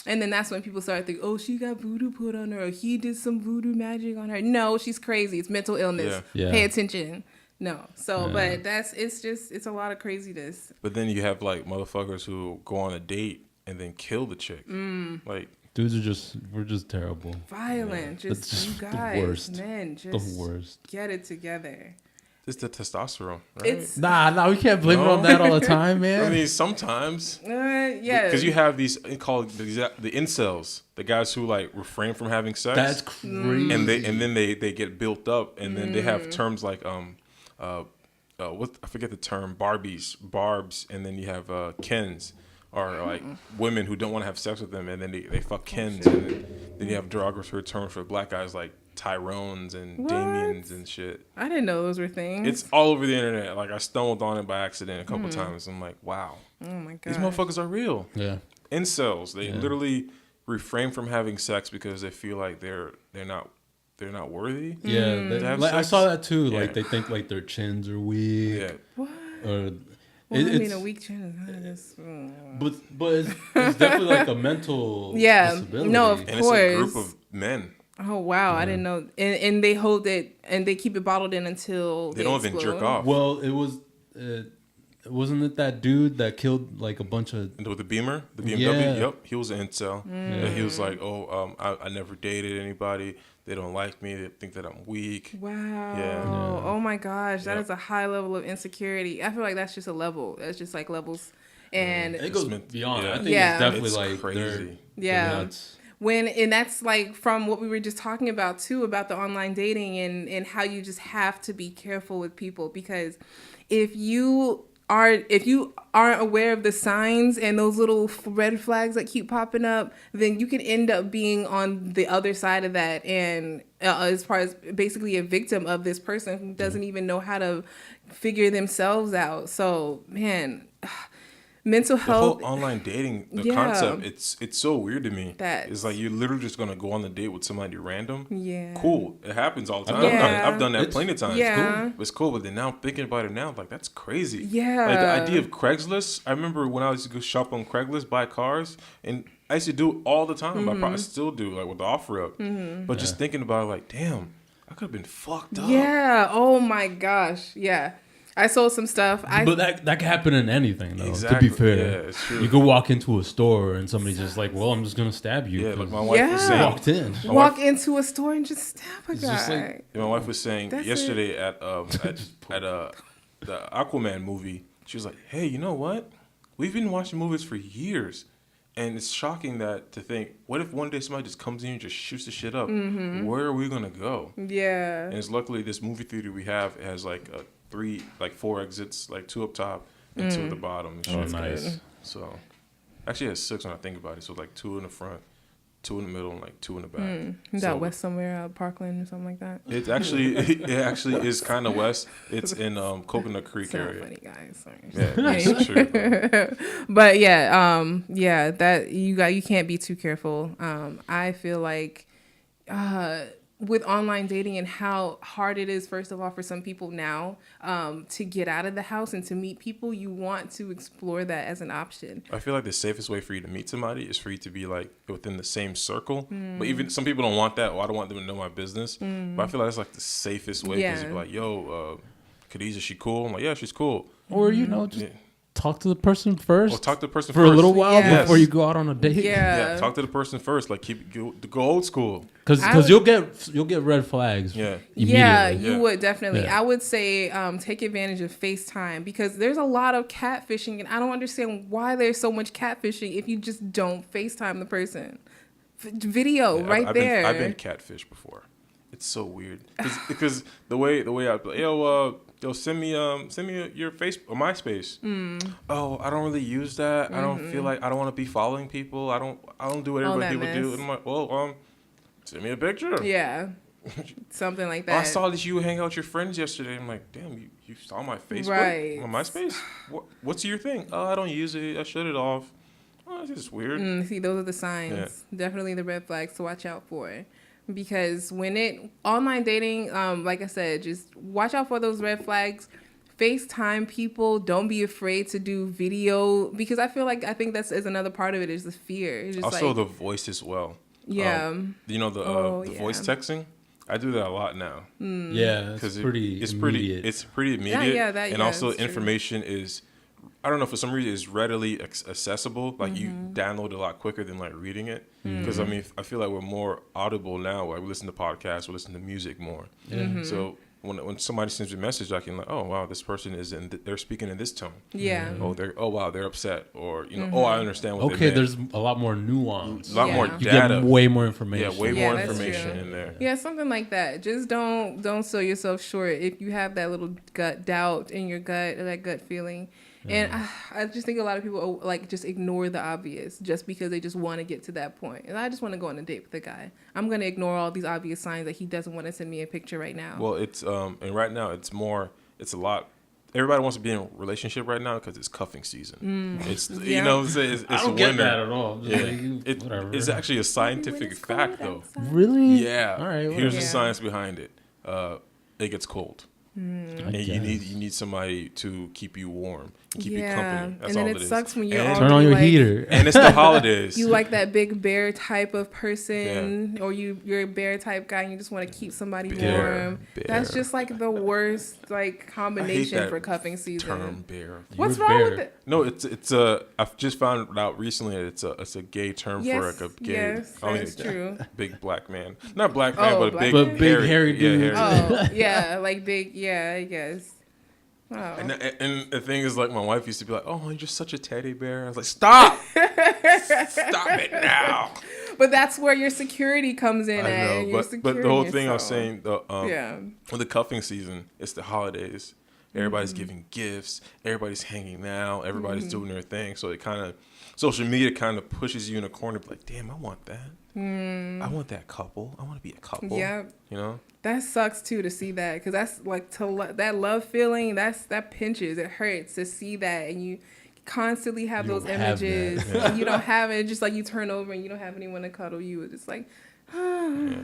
[SPEAKER 3] And then that's when people started thinking, oh, she got voodoo put on her, or he did some voodoo magic on her. No, she's crazy. It's mental illness.
[SPEAKER 2] Yeah.
[SPEAKER 3] Pay attention. No. So,
[SPEAKER 2] Yeah.
[SPEAKER 3] but it's a lot of craziness.
[SPEAKER 1] But then you have like motherfuckers who go on a date and then kill the chick. Like,
[SPEAKER 2] Dudes we're just terrible.
[SPEAKER 3] Violent.
[SPEAKER 2] It's
[SPEAKER 3] Just, you
[SPEAKER 2] just the
[SPEAKER 3] guys,
[SPEAKER 2] worst.
[SPEAKER 3] men, just
[SPEAKER 2] The worst.
[SPEAKER 3] get it together.
[SPEAKER 1] it's the testosterone, right?
[SPEAKER 3] It's,
[SPEAKER 2] Nah, we can't blame it on that all the time, man.
[SPEAKER 1] I mean, sometimes.
[SPEAKER 3] yeah.
[SPEAKER 1] Because you have these called the incels, the guys who like refrain from having sex.
[SPEAKER 2] That's crazy.
[SPEAKER 1] and then they get built up, and then they have terms like what I forget the term, barbs, and then you have Kens, or like women who don't want to have sex with them, and then they fuck Kens, and then you have derogatory terms for black guys like Tyrones and
[SPEAKER 3] What?
[SPEAKER 1] Damians and shit.
[SPEAKER 3] I didn't know those were things.
[SPEAKER 1] It's all over the internet. Like I stumbled on it by accident a couple times. I'm like, wow,
[SPEAKER 3] oh my god.
[SPEAKER 1] these motherfuckers are real.
[SPEAKER 2] Yeah.
[SPEAKER 1] Incels. They
[SPEAKER 2] Yeah.
[SPEAKER 1] literally refrain from having sex because they feel like they're not worthy.
[SPEAKER 2] Yeah.
[SPEAKER 3] Mm.
[SPEAKER 1] To have
[SPEAKER 2] Like, I
[SPEAKER 1] sex?
[SPEAKER 2] saw that too. Like
[SPEAKER 1] Yeah.
[SPEAKER 2] they think like their chins are weak.
[SPEAKER 1] Yeah.
[SPEAKER 3] What?
[SPEAKER 2] Or
[SPEAKER 3] Well, I mean,
[SPEAKER 2] it's,
[SPEAKER 3] a weak chin is just.
[SPEAKER 2] but it's definitely like a mental
[SPEAKER 3] Yeah.
[SPEAKER 2] disability.
[SPEAKER 3] No, of
[SPEAKER 1] And it's a group
[SPEAKER 3] course.
[SPEAKER 1] of men.
[SPEAKER 3] Oh wow, I didn't know. And they hold it and they keep it bottled in until
[SPEAKER 1] They don't even jerk off.
[SPEAKER 2] Well, it was wasn't it that dude that killed like a bunch of
[SPEAKER 1] And with the Beamer, the BMW,
[SPEAKER 2] Yeah.
[SPEAKER 1] yep, he was an incel. And he was like, I never dated anybody. They don't like me. They think that I'm weak.
[SPEAKER 3] Wow.
[SPEAKER 1] Yeah.
[SPEAKER 3] Oh my gosh, that
[SPEAKER 1] Yep.
[SPEAKER 3] is a high level of insecurity. I feel like that's just a level. That's just like levels. And
[SPEAKER 2] it goes
[SPEAKER 1] meant-
[SPEAKER 2] beyond.
[SPEAKER 1] yeah.
[SPEAKER 2] I think
[SPEAKER 3] Yeah.
[SPEAKER 2] it's definitely
[SPEAKER 1] It's
[SPEAKER 2] like
[SPEAKER 1] crazy.
[SPEAKER 3] Yeah.
[SPEAKER 2] they're nuts.
[SPEAKER 3] and that's like from what we were just talking about too, about the online dating and how you just have to be careful with people, because if you aren't aware of the signs and those little red flags that keep popping up, then you can end up being on the other side of that, and as far as basically a victim of this person who doesn't even know how to figure themselves out. So man, mental
[SPEAKER 1] The
[SPEAKER 3] health.
[SPEAKER 1] whole online dating, the
[SPEAKER 3] Yeah.
[SPEAKER 1] concept, it's so weird to me.
[SPEAKER 3] That's-
[SPEAKER 1] It's like you're literally just gonna go on the date with somebody random.
[SPEAKER 3] Yeah.
[SPEAKER 1] Cool. It happens all the time.
[SPEAKER 3] Yeah.
[SPEAKER 1] I've done that
[SPEAKER 2] It's-
[SPEAKER 1] plenty of times.
[SPEAKER 3] Yeah.
[SPEAKER 1] It's cool. But then now I'm thinking about it now, like that's crazy.
[SPEAKER 3] Yeah.
[SPEAKER 1] Like the idea of Craigslist. I remember when I used to go shop on Craigslist, buy cars, and I used to do it all the time. I probably still do, like with the offer up. But just thinking about it, like, damn, I could have been fucked up.
[SPEAKER 3] Yeah. Oh my gosh. Yeah. I sold some stuff.
[SPEAKER 2] But that can happen in anything, though.
[SPEAKER 1] Exactly.
[SPEAKER 2] To be fair,
[SPEAKER 1] Yeah, it's true.
[SPEAKER 2] you could walk into a store and somebody's just like, "Well, I'm just gonna stab you."
[SPEAKER 1] Yeah, like
[SPEAKER 2] 'cause
[SPEAKER 1] my wife was
[SPEAKER 3] Yeah.
[SPEAKER 1] saying.
[SPEAKER 2] walked in.
[SPEAKER 1] My
[SPEAKER 3] walk
[SPEAKER 1] wife-
[SPEAKER 3] into a store and just stab a
[SPEAKER 2] It's just
[SPEAKER 3] guy.
[SPEAKER 2] like-
[SPEAKER 1] My wife was saying
[SPEAKER 3] That's
[SPEAKER 1] yesterday at the Aquaman movie. She was like, "Hey, you know what? We've been watching movies for years, and it's shocking to think, what if one day somebody just comes in and just shoots the shit up? Where are we gonna go?"
[SPEAKER 3] Yeah.
[SPEAKER 1] And it's luckily this movie theater we have has like four exits, like 2 up top and 2 at the bottom. And
[SPEAKER 2] Oh,
[SPEAKER 1] shit.
[SPEAKER 2] nice.
[SPEAKER 1] So actually it has 6 when I think about it. So like 2 in the front, 2 in the middle, and like 2 in the back.
[SPEAKER 3] Is
[SPEAKER 1] So-
[SPEAKER 3] that west somewhere, Parkland or something like that?
[SPEAKER 1] It actually is kind of west. It's in Coconut Creek
[SPEAKER 3] So
[SPEAKER 1] area.
[SPEAKER 3] funny, guys. Sorry.
[SPEAKER 1] Yeah, it's true.
[SPEAKER 3] But yeah, that you can't be too careful. I feel like with online dating and how hard it is, first of all, for some people now to get out of the house and to meet people, you want to explore that as an option.
[SPEAKER 1] I feel like the safest way for you to meet somebody is for you to be like within the same circle. But even some people don't want that. Well, I don't want them to know my business. But I feel like that's like the safest way because
[SPEAKER 3] Yeah.
[SPEAKER 1] you're like, yo, Khadijah, she cool? I'm like, yeah, she's cool.
[SPEAKER 2] Or just
[SPEAKER 1] Yeah.
[SPEAKER 2] talk to the person first.
[SPEAKER 1] Or talk to the person
[SPEAKER 2] for
[SPEAKER 1] first.
[SPEAKER 2] a little while
[SPEAKER 3] Yes.
[SPEAKER 2] before you go out on a date.
[SPEAKER 1] Yeah, talk to the person first. Like go old school.
[SPEAKER 2] Because you'll get red flags.
[SPEAKER 1] Yeah.
[SPEAKER 3] Yeah,
[SPEAKER 2] Immediately.
[SPEAKER 3] you
[SPEAKER 1] Yeah.
[SPEAKER 3] would definitely.
[SPEAKER 2] Yeah.
[SPEAKER 3] I would say take advantage of FaceTime, because there's a lot of catfishing, and I don't understand why there's so much catfishing if you just don't FaceTime the person. video
[SPEAKER 1] Yeah,
[SPEAKER 3] right there.
[SPEAKER 1] I've been catfished before. It's so weird because the way I play, yo, send me your Facebook or MySpace. Oh, I don't really use that. I don't feel like I don't want to be following people. I don't do what
[SPEAKER 3] All
[SPEAKER 1] everybody
[SPEAKER 3] that
[SPEAKER 1] people do.
[SPEAKER 3] mess.
[SPEAKER 1] And I'm like, well, send me a picture.
[SPEAKER 3] Yeah, something like
[SPEAKER 1] Oh, I
[SPEAKER 3] that.
[SPEAKER 1] saw that you hang out with your friends yesterday. I'm like, damn, you saw my Facebook,
[SPEAKER 3] Right.
[SPEAKER 1] my MySpace. What's your thing? Oh, I don't use it. I shut it off. Oh, it's just weird.
[SPEAKER 3] See, those are the signs. Definitely the red flags to watch out for. Because online dating, like I said, just watch out for those red flags. FaceTime people. Don't be afraid to do video, because I think that's is another part of it, is the fear. It's just
[SPEAKER 1] Also,
[SPEAKER 3] like,
[SPEAKER 1] the voice as well.
[SPEAKER 3] yeah.
[SPEAKER 1] The voice texting. I do that a lot now.
[SPEAKER 2] Yeah, it's pretty immediate.
[SPEAKER 1] It's pretty immediate.
[SPEAKER 3] Yeah,
[SPEAKER 1] Also,
[SPEAKER 3] that's true.
[SPEAKER 1] information is, I don't know, for some reason it's readily accessible. Like you download a lot quicker than like reading it. Because I mean, I feel like we're more audible now. Like we listen to podcasts, we listen to music more. So when somebody sends me a message, I can like, oh wow, this person is they're speaking in this tone.
[SPEAKER 3] Yeah.
[SPEAKER 1] Oh wow, they're upset, or oh, I understand what.
[SPEAKER 2] Okay,
[SPEAKER 1] they meant.
[SPEAKER 2] there's a lot more nuance.
[SPEAKER 1] A lot more
[SPEAKER 3] Yeah.
[SPEAKER 2] You
[SPEAKER 1] data.
[SPEAKER 2] get way more information.
[SPEAKER 1] Yeah, way
[SPEAKER 3] Yeah,
[SPEAKER 1] more
[SPEAKER 3] that's
[SPEAKER 1] information
[SPEAKER 3] true.
[SPEAKER 1] in there.
[SPEAKER 3] Yeah, something like that. Just don't sell yourself short if you have that little gut doubt in your gut, or that gut feeling. And I just think a lot of people like just ignore the obvious just because they just want to get to that point. And I just want to go on a date with the guy. I'm going to ignore all these obvious signs that he doesn't want to send me a picture right now.
[SPEAKER 1] Well, it's and right now it's a lot. Everybody wants to be in a relationship right now because it's cuffing season. It's
[SPEAKER 3] Yeah.
[SPEAKER 1] you know what I'm saying? It's
[SPEAKER 2] I don't
[SPEAKER 1] winter.
[SPEAKER 2] get that at all. Just
[SPEAKER 1] Yeah,
[SPEAKER 2] like, whatever.
[SPEAKER 1] it's actually a scientific
[SPEAKER 3] it's
[SPEAKER 1] fact
[SPEAKER 3] cold
[SPEAKER 1] though.
[SPEAKER 3] outside.
[SPEAKER 2] Really?
[SPEAKER 1] Yeah.
[SPEAKER 2] All right.
[SPEAKER 1] Here's the
[SPEAKER 3] Yeah.
[SPEAKER 1] science behind it. It gets cold.
[SPEAKER 2] I
[SPEAKER 1] And
[SPEAKER 2] guess.
[SPEAKER 1] you need somebody to keep you warm, and keep you
[SPEAKER 3] Yeah.
[SPEAKER 1] company. That's
[SPEAKER 3] And then
[SPEAKER 1] all
[SPEAKER 3] it
[SPEAKER 1] it is.
[SPEAKER 3] sucks when you're
[SPEAKER 1] And-
[SPEAKER 3] all-
[SPEAKER 2] Turn on your
[SPEAKER 3] like-
[SPEAKER 2] heater.
[SPEAKER 1] and it's the holidays.
[SPEAKER 3] You like that big bear type of person, or you're a bear type guy and you just want to keep somebody
[SPEAKER 1] Bear,
[SPEAKER 3] warm.
[SPEAKER 1] bear.
[SPEAKER 3] That's just like the worst like combination
[SPEAKER 1] that
[SPEAKER 3] for cuffing season.
[SPEAKER 1] term bear.
[SPEAKER 3] What's
[SPEAKER 2] You're
[SPEAKER 3] wrong
[SPEAKER 2] bear.
[SPEAKER 3] with it?
[SPEAKER 1] No, it's I've just found out recently that it's a gay term for like a gay.
[SPEAKER 3] yes,
[SPEAKER 1] I mean,
[SPEAKER 3] that's true.
[SPEAKER 1] Big black man, not black man,
[SPEAKER 3] Oh,
[SPEAKER 1] but a
[SPEAKER 3] black
[SPEAKER 1] big,
[SPEAKER 3] man.
[SPEAKER 2] But big hairy dude.
[SPEAKER 1] Yeah, hairy.
[SPEAKER 3] Oh, yeah, like big, yeah, I guess. Oh.
[SPEAKER 1] And the thing is, like, my wife used to be like, "Oh, you're just such a teddy bear." I was like, "Stop, stop it now."
[SPEAKER 3] But that's where your security comes in.
[SPEAKER 1] I
[SPEAKER 3] at,
[SPEAKER 1] know,
[SPEAKER 3] and you're
[SPEAKER 1] but the
[SPEAKER 3] securing
[SPEAKER 1] whole thing I was
[SPEAKER 3] yourself.
[SPEAKER 1] saying,
[SPEAKER 3] Yeah.
[SPEAKER 1] with the cuffing season, it's the holidays. Everybody's
[SPEAKER 3] Mm-hmm.
[SPEAKER 1] giving gifts. Everybody's hanging out. Everybody's doing their thing. So it kind of, social media kind of pushes you in a corner. Like, damn, I want that. I want that couple. I want to be a couple.
[SPEAKER 3] Mm. Yeah.
[SPEAKER 1] You know.
[SPEAKER 3] That sucks too to see that, because that's like that love feeling. That pinches. It hurts to see that, and you constantly have
[SPEAKER 2] You
[SPEAKER 3] those
[SPEAKER 2] don't have that.
[SPEAKER 3] images, and you don't have it. Just like you turn over and you don't have anyone to cuddle you. It's just like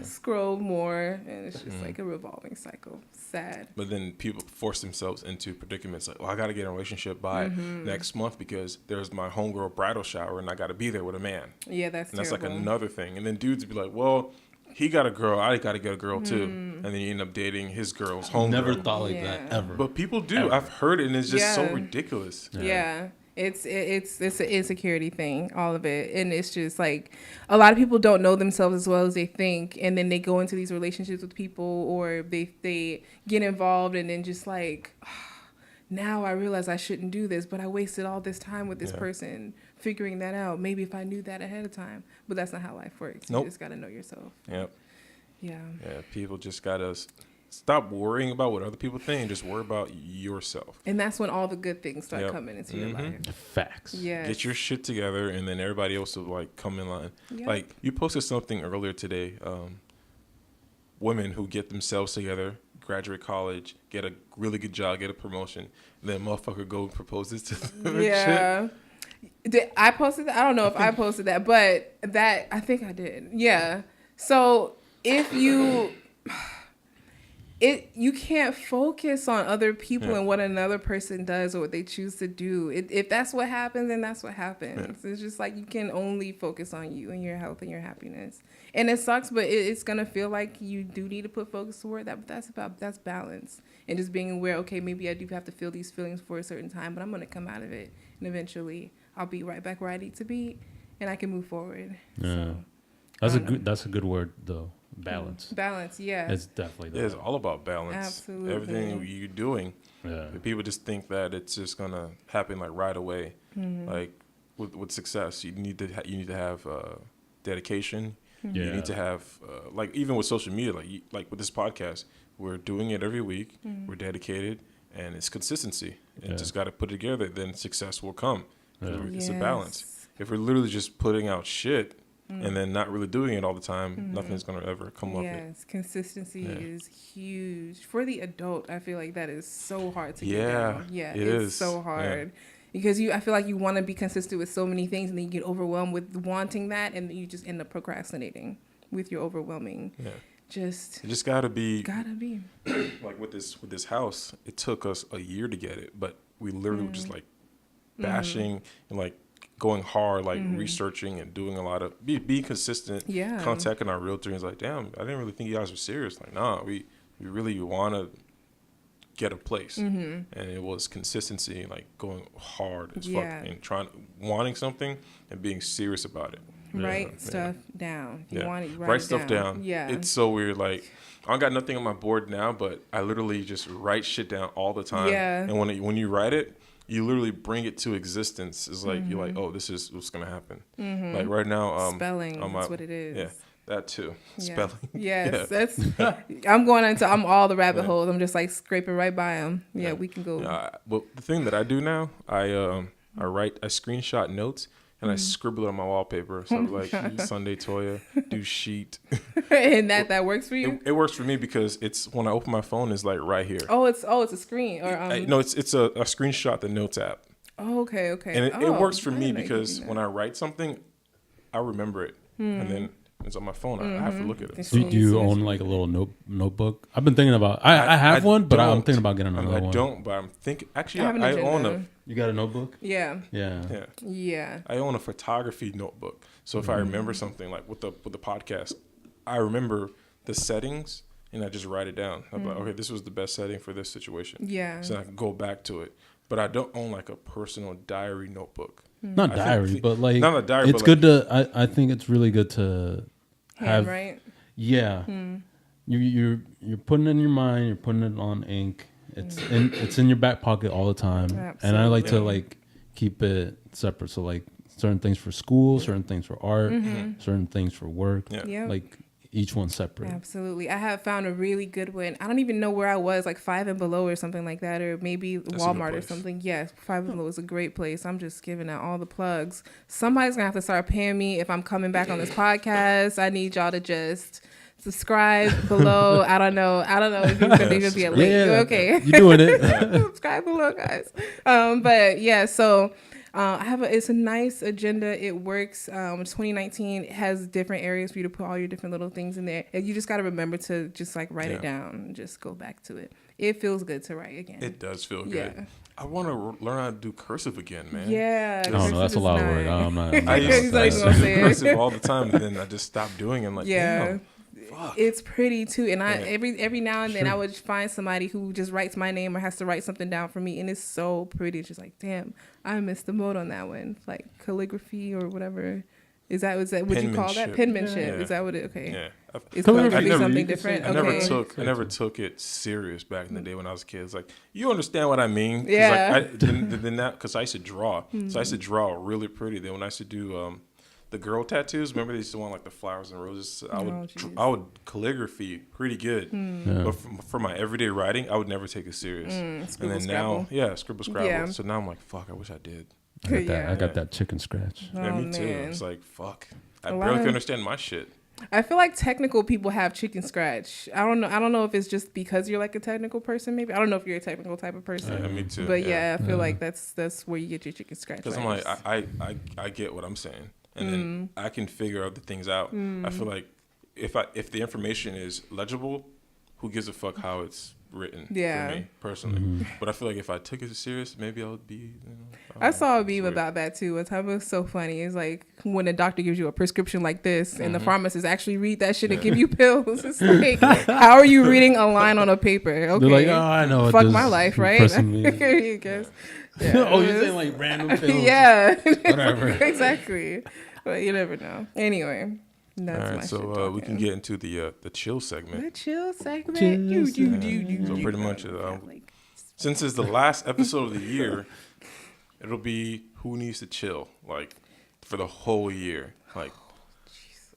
[SPEAKER 3] scroll more, and it's just like a revolving cycle. Sad.
[SPEAKER 1] But then people force themselves into predicaments like, well, I got to get in a relationship by
[SPEAKER 3] Mm-hmm.
[SPEAKER 1] next month because there's my homegirl bridal shower and I got to be there with a man.
[SPEAKER 3] Yeah, that's
[SPEAKER 1] And that's like
[SPEAKER 3] terrible.
[SPEAKER 1] another thing. And then dudes be like, well, he got a girl, I got to get a girl too.
[SPEAKER 3] Mm.
[SPEAKER 1] And then you end up dating his girl's homegirl.
[SPEAKER 2] Never thought like
[SPEAKER 3] Yeah.
[SPEAKER 2] that ever.
[SPEAKER 1] But people do.
[SPEAKER 2] Ever.
[SPEAKER 1] I've heard it, and it's just so
[SPEAKER 3] Yeah.
[SPEAKER 1] ridiculous.
[SPEAKER 3] Yeah. It's an insecurity thing, all of it. And it's just like a lot of people don't know themselves as well as they think, and then they go into these relationships with people, or they get involved, and then just like now I realize I shouldn't do this, but I wasted all this time with this
[SPEAKER 1] Yeah.
[SPEAKER 3] person figuring that out. Maybe if I knew that ahead of time. But that's not how life works.
[SPEAKER 1] Nope.
[SPEAKER 3] You just got to know yourself.
[SPEAKER 1] Yep.
[SPEAKER 3] Yeah.
[SPEAKER 1] Yeah. People just got to stop worrying about what other people think and just worry about yourself.
[SPEAKER 3] And that's when all the good things start
[SPEAKER 1] Yep.
[SPEAKER 3] coming into your
[SPEAKER 1] Mhm.
[SPEAKER 3] life.
[SPEAKER 2] Facts.
[SPEAKER 3] Yeah.
[SPEAKER 1] Get your shit together, and then everybody else will like come in line.
[SPEAKER 3] Yep.
[SPEAKER 1] Like you posted something earlier today. Women who get themselves together, graduate college, get a really good job, get a promotion, and then motherfucker go and proposes to them. and shit.
[SPEAKER 3] Yeah. Did I posted that? I don't know if I posted that, but that I think I did. Yeah. So if you you can't focus on other people
[SPEAKER 1] Yeah.
[SPEAKER 3] and what another person does or what they choose to do. If that's what happens, then that's what happens. It's just like you can only focus on you and your health and your happiness. And it sucks, but it's gonna feel like you do need to put focus toward that. But that's balance and just being aware. Okay, maybe I do have to feel these feelings for a certain time, but I'm gonna come out of it, and eventually I'll be right back where I need to be, and I can move forward.
[SPEAKER 2] Yeah.
[SPEAKER 3] So,
[SPEAKER 2] That's a good word though. Balance.
[SPEAKER 3] balance, yeah.
[SPEAKER 2] It's definitely
[SPEAKER 1] Yeah, it's
[SPEAKER 2] that.
[SPEAKER 1] all about balance.
[SPEAKER 3] Absolutely.
[SPEAKER 1] Everything you're doing.
[SPEAKER 2] Yeah.
[SPEAKER 1] People just think that it's just gonna happen like right away.
[SPEAKER 3] Mm-hmm.
[SPEAKER 1] Like with success, you need to have dedication.
[SPEAKER 2] Yeah.
[SPEAKER 1] You need to have like even with social media, like with this podcast, we're doing it every week. We're dedicated, and it's consistency. And
[SPEAKER 2] Yeah.
[SPEAKER 1] just got to put it together. Then success will come.
[SPEAKER 2] Yeah.
[SPEAKER 1] It's a balance.
[SPEAKER 3] Yes.
[SPEAKER 1] If we're literally just putting out shit and then not really doing it all the time, nothing's gonna ever come of it.
[SPEAKER 3] Yes, consistency
[SPEAKER 1] Yeah.
[SPEAKER 3] is huge for the adult. I feel like that is so hard to get
[SPEAKER 1] Yeah,
[SPEAKER 3] down. Yeah,
[SPEAKER 1] it
[SPEAKER 3] it's
[SPEAKER 1] is.
[SPEAKER 3] so
[SPEAKER 1] Yeah.
[SPEAKER 3] hard because I feel like you want to be consistent with so many things, and then you get overwhelmed with wanting that, and you just end up procrastinating with your overwhelming.
[SPEAKER 1] Yeah,
[SPEAKER 3] Just
[SPEAKER 1] it just gotta be
[SPEAKER 3] gotta be.
[SPEAKER 1] like with this house. It took us a year to get it, but we literally were just like bashing and like going hard, like researching and doing a lot of being consistent.
[SPEAKER 3] Yeah.
[SPEAKER 1] Contacting our realtor and he's like, damn, I didn't really think you guys were serious. Like, nah, we really want to get a place, and it was consistency, like going hard as
[SPEAKER 3] Yeah.
[SPEAKER 1] fuck and wanting something and being serious about it.
[SPEAKER 3] Write stuff down. If you
[SPEAKER 1] Yeah.
[SPEAKER 3] want it,
[SPEAKER 1] Write stuff down.
[SPEAKER 3] Yeah.
[SPEAKER 1] It's so weird. Like, I don't got nothing on my board now, but I literally just write shit down all the time.
[SPEAKER 3] Yeah.
[SPEAKER 1] And when you write it, you literally bring it to existence. It's like, you're like, oh, this is what's going to happen. Like right now.
[SPEAKER 3] Spelling,
[SPEAKER 1] on
[SPEAKER 3] that's what it is.
[SPEAKER 1] Yeah, that too.
[SPEAKER 3] Yeah.
[SPEAKER 1] Spelling.
[SPEAKER 3] Yes,
[SPEAKER 1] Yeah.
[SPEAKER 3] that's. I'm all the rabbit
[SPEAKER 1] Yeah.
[SPEAKER 3] holes. I'm just like scraping right by them. Yeah,
[SPEAKER 1] Yeah.
[SPEAKER 3] we can go.
[SPEAKER 1] Well, the thing that I do now, I screenshot notes and I scribble it on my wallpaper. So like Sunday Toya, do sheet.
[SPEAKER 3] And that works for you.
[SPEAKER 1] It works for me because it's when I open my phone, it's like right here.
[SPEAKER 3] It's a screen or
[SPEAKER 1] No, it's a screenshot the notes app,
[SPEAKER 3] okay.
[SPEAKER 1] and it works for
[SPEAKER 3] I
[SPEAKER 1] me
[SPEAKER 3] didn't know you could
[SPEAKER 1] because
[SPEAKER 3] do
[SPEAKER 1] when I write something, I remember it, and then it's on my phone. I have to look at it.
[SPEAKER 3] It's-
[SPEAKER 2] Do you own like a little notebook? I've been thinking about. I have one, but I'm
[SPEAKER 1] don't.
[SPEAKER 2] thining about getting another
[SPEAKER 1] I
[SPEAKER 2] one.
[SPEAKER 1] don't, but I'm thinking. Actually,
[SPEAKER 3] I have an
[SPEAKER 1] I own
[SPEAKER 3] agenda.
[SPEAKER 2] You got a notebook?
[SPEAKER 3] Yeah,
[SPEAKER 2] Yeah.
[SPEAKER 1] yeah. I own a photography notebook. So if I remember something like with the podcast, I remember the settings and I just write it down. I'm like, okay, this was the best setting for this situation.
[SPEAKER 3] yeah.
[SPEAKER 1] So I can go back to it. But I don't own like a personal diary notebook.
[SPEAKER 2] Not
[SPEAKER 1] I
[SPEAKER 2] diary,
[SPEAKER 1] think-
[SPEAKER 2] but like
[SPEAKER 1] not a diary,
[SPEAKER 2] it's
[SPEAKER 1] but
[SPEAKER 2] good to. I think it's really good to have.
[SPEAKER 3] Handwrite.
[SPEAKER 2] Yeah. You're putting it in your mind. You're putting it on ink. It's in your back pocket all the time. And I like to
[SPEAKER 1] Absolutely.
[SPEAKER 2] like keep it separate. So like certain things for school, certain things for art, certain things for work.
[SPEAKER 1] Yeah.
[SPEAKER 3] Yeah.
[SPEAKER 2] Like each one separate.
[SPEAKER 3] Absolutely. I have found a really good one. I don't even know where I was, like Five and Below or something like that, or maybe
[SPEAKER 1] a good
[SPEAKER 3] Walmart or
[SPEAKER 1] place.
[SPEAKER 3] something. Yes, Five and Below is a great place. I'm just giving out all the plugs. Somebody's going to have to start paying me if I'm coming back on this podcast. I need y'all to just subscribe below. I don't know if it's going to even be a link. Okay.
[SPEAKER 2] You're doing it.
[SPEAKER 3] Subscribe below, guys. But yeah, so it's a nice agenda. It works. 2019 it has different areas for you to put all your different little things in there. And you just got to remember to just like write it down and just go back to it. It feels good to write again.
[SPEAKER 1] It does feel
[SPEAKER 3] Yeah.
[SPEAKER 1] good. I want to learn how to do cursive again, man.
[SPEAKER 3] Yeah.
[SPEAKER 2] I don't know. That's a lot of work. I'm not.
[SPEAKER 1] I
[SPEAKER 3] He's
[SPEAKER 1] used
[SPEAKER 3] not
[SPEAKER 1] to
[SPEAKER 3] even gonna say it.
[SPEAKER 1] cursive all the time, and then I just stopped doing it. I'm like,
[SPEAKER 3] Yeah.
[SPEAKER 1] damn, fuck.
[SPEAKER 3] It's pretty too, and I
[SPEAKER 1] Yeah.
[SPEAKER 3] every now and then I would find somebody who just writes my name or has to write something down for me, and it's so pretty. It's just like, damn, I missed the mode on that one. Like calligraphy or whatever. Is that what you call that? Penmanship.
[SPEAKER 1] Yeah.
[SPEAKER 3] Is that what it? Okay.
[SPEAKER 1] Yeah.
[SPEAKER 3] It's
[SPEAKER 2] Calligraphy.
[SPEAKER 3] calligraphy
[SPEAKER 1] I never-
[SPEAKER 3] something
[SPEAKER 2] you can
[SPEAKER 3] different.
[SPEAKER 2] say-
[SPEAKER 1] I never
[SPEAKER 3] Okay.
[SPEAKER 1] I never took it serious back in the day when I was a kid. It's like, you understand what I mean? 'Cause
[SPEAKER 3] Yeah.
[SPEAKER 1] Like, then that, because I used to draw. So I used to draw really pretty. Then when I used to do the girl tattoos, remember they used to want like the flowers and roses? I would
[SPEAKER 3] jeez.
[SPEAKER 1] I would calligraphy pretty good.
[SPEAKER 2] Yeah.
[SPEAKER 1] But for my everyday writing, I would never take it serious. And
[SPEAKER 3] Scribble,
[SPEAKER 1] then
[SPEAKER 3] scrabble.
[SPEAKER 1] now, scribble scrabble.
[SPEAKER 3] Yeah.
[SPEAKER 1] So now I'm like, fuck, I wish I did.
[SPEAKER 2] I got that.
[SPEAKER 3] Yeah.
[SPEAKER 2] I got that chicken scratch.
[SPEAKER 1] Yeah,
[SPEAKER 3] Oh,
[SPEAKER 1] me too.
[SPEAKER 3] man.
[SPEAKER 1] It's like, fuck. I
[SPEAKER 3] A lot
[SPEAKER 1] barely
[SPEAKER 3] of-
[SPEAKER 1] can understand my shit.
[SPEAKER 3] I feel like technical people have chicken scratch. I don't know if it's just because you're like a technical person. Maybe I don't know if you're a technical type of person.
[SPEAKER 1] Yeah, me too.
[SPEAKER 3] But yeah, I feel
[SPEAKER 2] Yeah.
[SPEAKER 3] like that's where you get your chicken scratch.
[SPEAKER 1] Because I'm like, I get what I'm saying, and then I can figure other things out. I feel like if the information is legible, who gives a fuck how it's written?
[SPEAKER 3] Yeah.
[SPEAKER 1] For me personally, but I feel like if I took it serious, maybe I would be.
[SPEAKER 3] I saw a
[SPEAKER 1] it's
[SPEAKER 3] meme
[SPEAKER 1] weird.
[SPEAKER 3] about that too. One time it was so funny. It's like when a doctor gives you a prescription like this, and the pharmacist actually read that shit and give you pills. It's like, how are you reading a line on a paper? Okay,
[SPEAKER 2] They're like, oh, I know.
[SPEAKER 3] fuck
[SPEAKER 2] this
[SPEAKER 3] my
[SPEAKER 2] is
[SPEAKER 3] life, right?
[SPEAKER 2] pressing me.
[SPEAKER 3] I guess.
[SPEAKER 2] Oh, you're saying like random pills?
[SPEAKER 3] Yeah,
[SPEAKER 2] Whatever.
[SPEAKER 3] exactly. But you never know. Anyway,
[SPEAKER 1] All
[SPEAKER 3] that's my
[SPEAKER 1] right,
[SPEAKER 3] shit
[SPEAKER 1] so we can
[SPEAKER 3] talking.
[SPEAKER 1] get into the chill segment.
[SPEAKER 3] The chill segment.
[SPEAKER 2] Chill
[SPEAKER 3] You.
[SPEAKER 2] segment.
[SPEAKER 1] So pretty much, since it's the last episode of the year, it'll be who needs to chill, like for the whole year. Like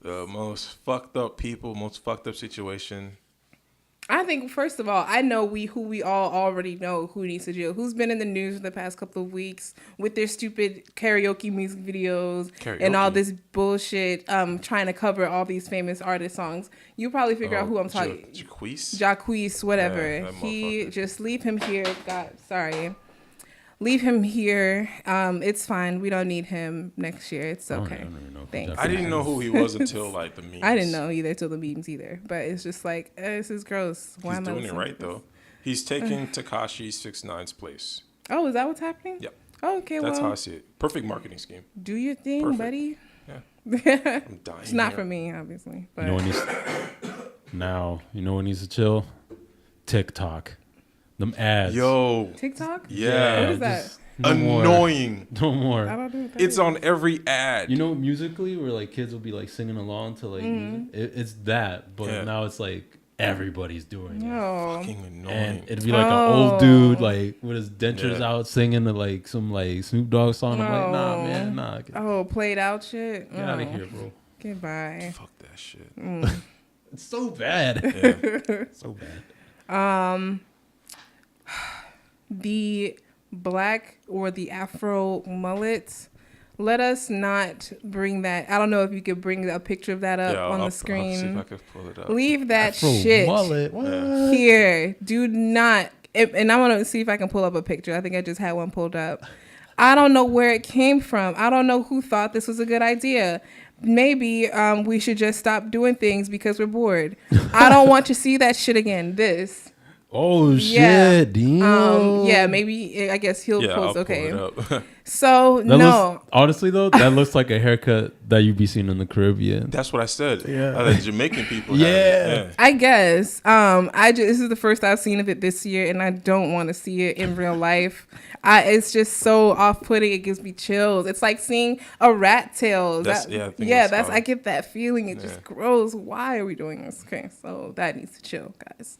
[SPEAKER 1] The most fucked up people, most fucked up situation.
[SPEAKER 3] I think first of all, I know who we all already know who needs to jail. Who's been in the news for the past couple of weeks with their stupid karaoke music videos and all this bullshit, trying to cover all these famous artist songs. You probably figure out who I'm talking. Jacquees, whatever.
[SPEAKER 1] Yeah,
[SPEAKER 3] he just leave him here. Leave him here. It's fine. We don't need him next year. It's okay.
[SPEAKER 2] I don't even know.
[SPEAKER 3] Thanks.
[SPEAKER 1] I didn't know who he was until like the memes.
[SPEAKER 3] I didn't know either till the memes either. But it's just like, this is gross. Why
[SPEAKER 1] He's
[SPEAKER 3] am I
[SPEAKER 1] doing it right though. He's taking Tekashi 6ix9ine's place.
[SPEAKER 3] Oh, is that what's happening?
[SPEAKER 1] Yep.
[SPEAKER 3] Oh, okay,
[SPEAKER 1] That's
[SPEAKER 3] well,
[SPEAKER 1] how I see it. Perfect marketing scheme.
[SPEAKER 3] do your thing,
[SPEAKER 1] Perfect.
[SPEAKER 3] buddy.
[SPEAKER 1] Yeah. I'm dying.
[SPEAKER 3] It's not
[SPEAKER 1] here.
[SPEAKER 3] for me, obviously. But
[SPEAKER 2] You know what needs now? You know what needs to chill? TikTok. Them ads.
[SPEAKER 1] Yo.
[SPEAKER 3] TikTok?
[SPEAKER 1] Yeah.
[SPEAKER 3] What is that?
[SPEAKER 2] just no more.
[SPEAKER 1] Annoying.
[SPEAKER 2] No
[SPEAKER 3] I
[SPEAKER 2] more.
[SPEAKER 3] don't know what that
[SPEAKER 1] It's
[SPEAKER 3] is.
[SPEAKER 1] on every ad.
[SPEAKER 2] You know, musically, where like kids will be like singing along to like music. It's that, but
[SPEAKER 1] Yeah.
[SPEAKER 2] now it's like everybody's doing it.
[SPEAKER 3] Oh.
[SPEAKER 1] Fucking annoying.
[SPEAKER 2] And it'd be like an
[SPEAKER 3] Oh.
[SPEAKER 2] old dude like with his dentures
[SPEAKER 1] Yeah.
[SPEAKER 2] out singing to like some like Snoop Dogg song. I'm like, nah,
[SPEAKER 3] No.
[SPEAKER 2] man, nah. Get
[SPEAKER 3] Oh, played out shit?
[SPEAKER 2] out of here, bro.
[SPEAKER 3] Goodbye.
[SPEAKER 1] Fuck that shit.
[SPEAKER 2] It's so bad.
[SPEAKER 1] Yeah.
[SPEAKER 2] So bad.
[SPEAKER 3] The black or the afro mullets, let us not bring that. I don't know if you could bring a picture of that up
[SPEAKER 1] Yeah,
[SPEAKER 3] on
[SPEAKER 1] I'll
[SPEAKER 3] the
[SPEAKER 1] see if
[SPEAKER 3] screen.
[SPEAKER 1] I can pull it up.
[SPEAKER 3] Leave that
[SPEAKER 2] Afro
[SPEAKER 3] shit
[SPEAKER 2] mullet. What?
[SPEAKER 3] here. Do not. And I'm going to see if I can pull up a picture. I think I just had one pulled up. I don't know where it came from. I don't know who thought this was a good idea. Maybe we should just stop doing things because we're bored. I don't want to see that shit again. This.
[SPEAKER 2] Oh
[SPEAKER 3] Yeah.
[SPEAKER 2] shit! Damn.
[SPEAKER 3] Yeah, maybe. I guess he'll
[SPEAKER 1] Yeah,
[SPEAKER 3] post.
[SPEAKER 1] I'll
[SPEAKER 3] Okay.
[SPEAKER 1] pull it up.
[SPEAKER 3] So,
[SPEAKER 2] That
[SPEAKER 3] no.
[SPEAKER 2] looks, honestly though, that looks like a haircut that you'd be seeing in the Caribbean.
[SPEAKER 1] That's what I said.
[SPEAKER 2] Yeah.
[SPEAKER 1] The Jamaican people.
[SPEAKER 2] Yeah.
[SPEAKER 1] Have it.
[SPEAKER 3] I guess. This is the first I've seen of it this year, and I don't want to see it in real life. It's just so off-putting. It gives me chills. It's like seeing a rat tail.
[SPEAKER 1] That's- yeah, I think that's
[SPEAKER 3] I get that feeling. It just grows. Why are we doing this? Okay, so that needs to chill, guys.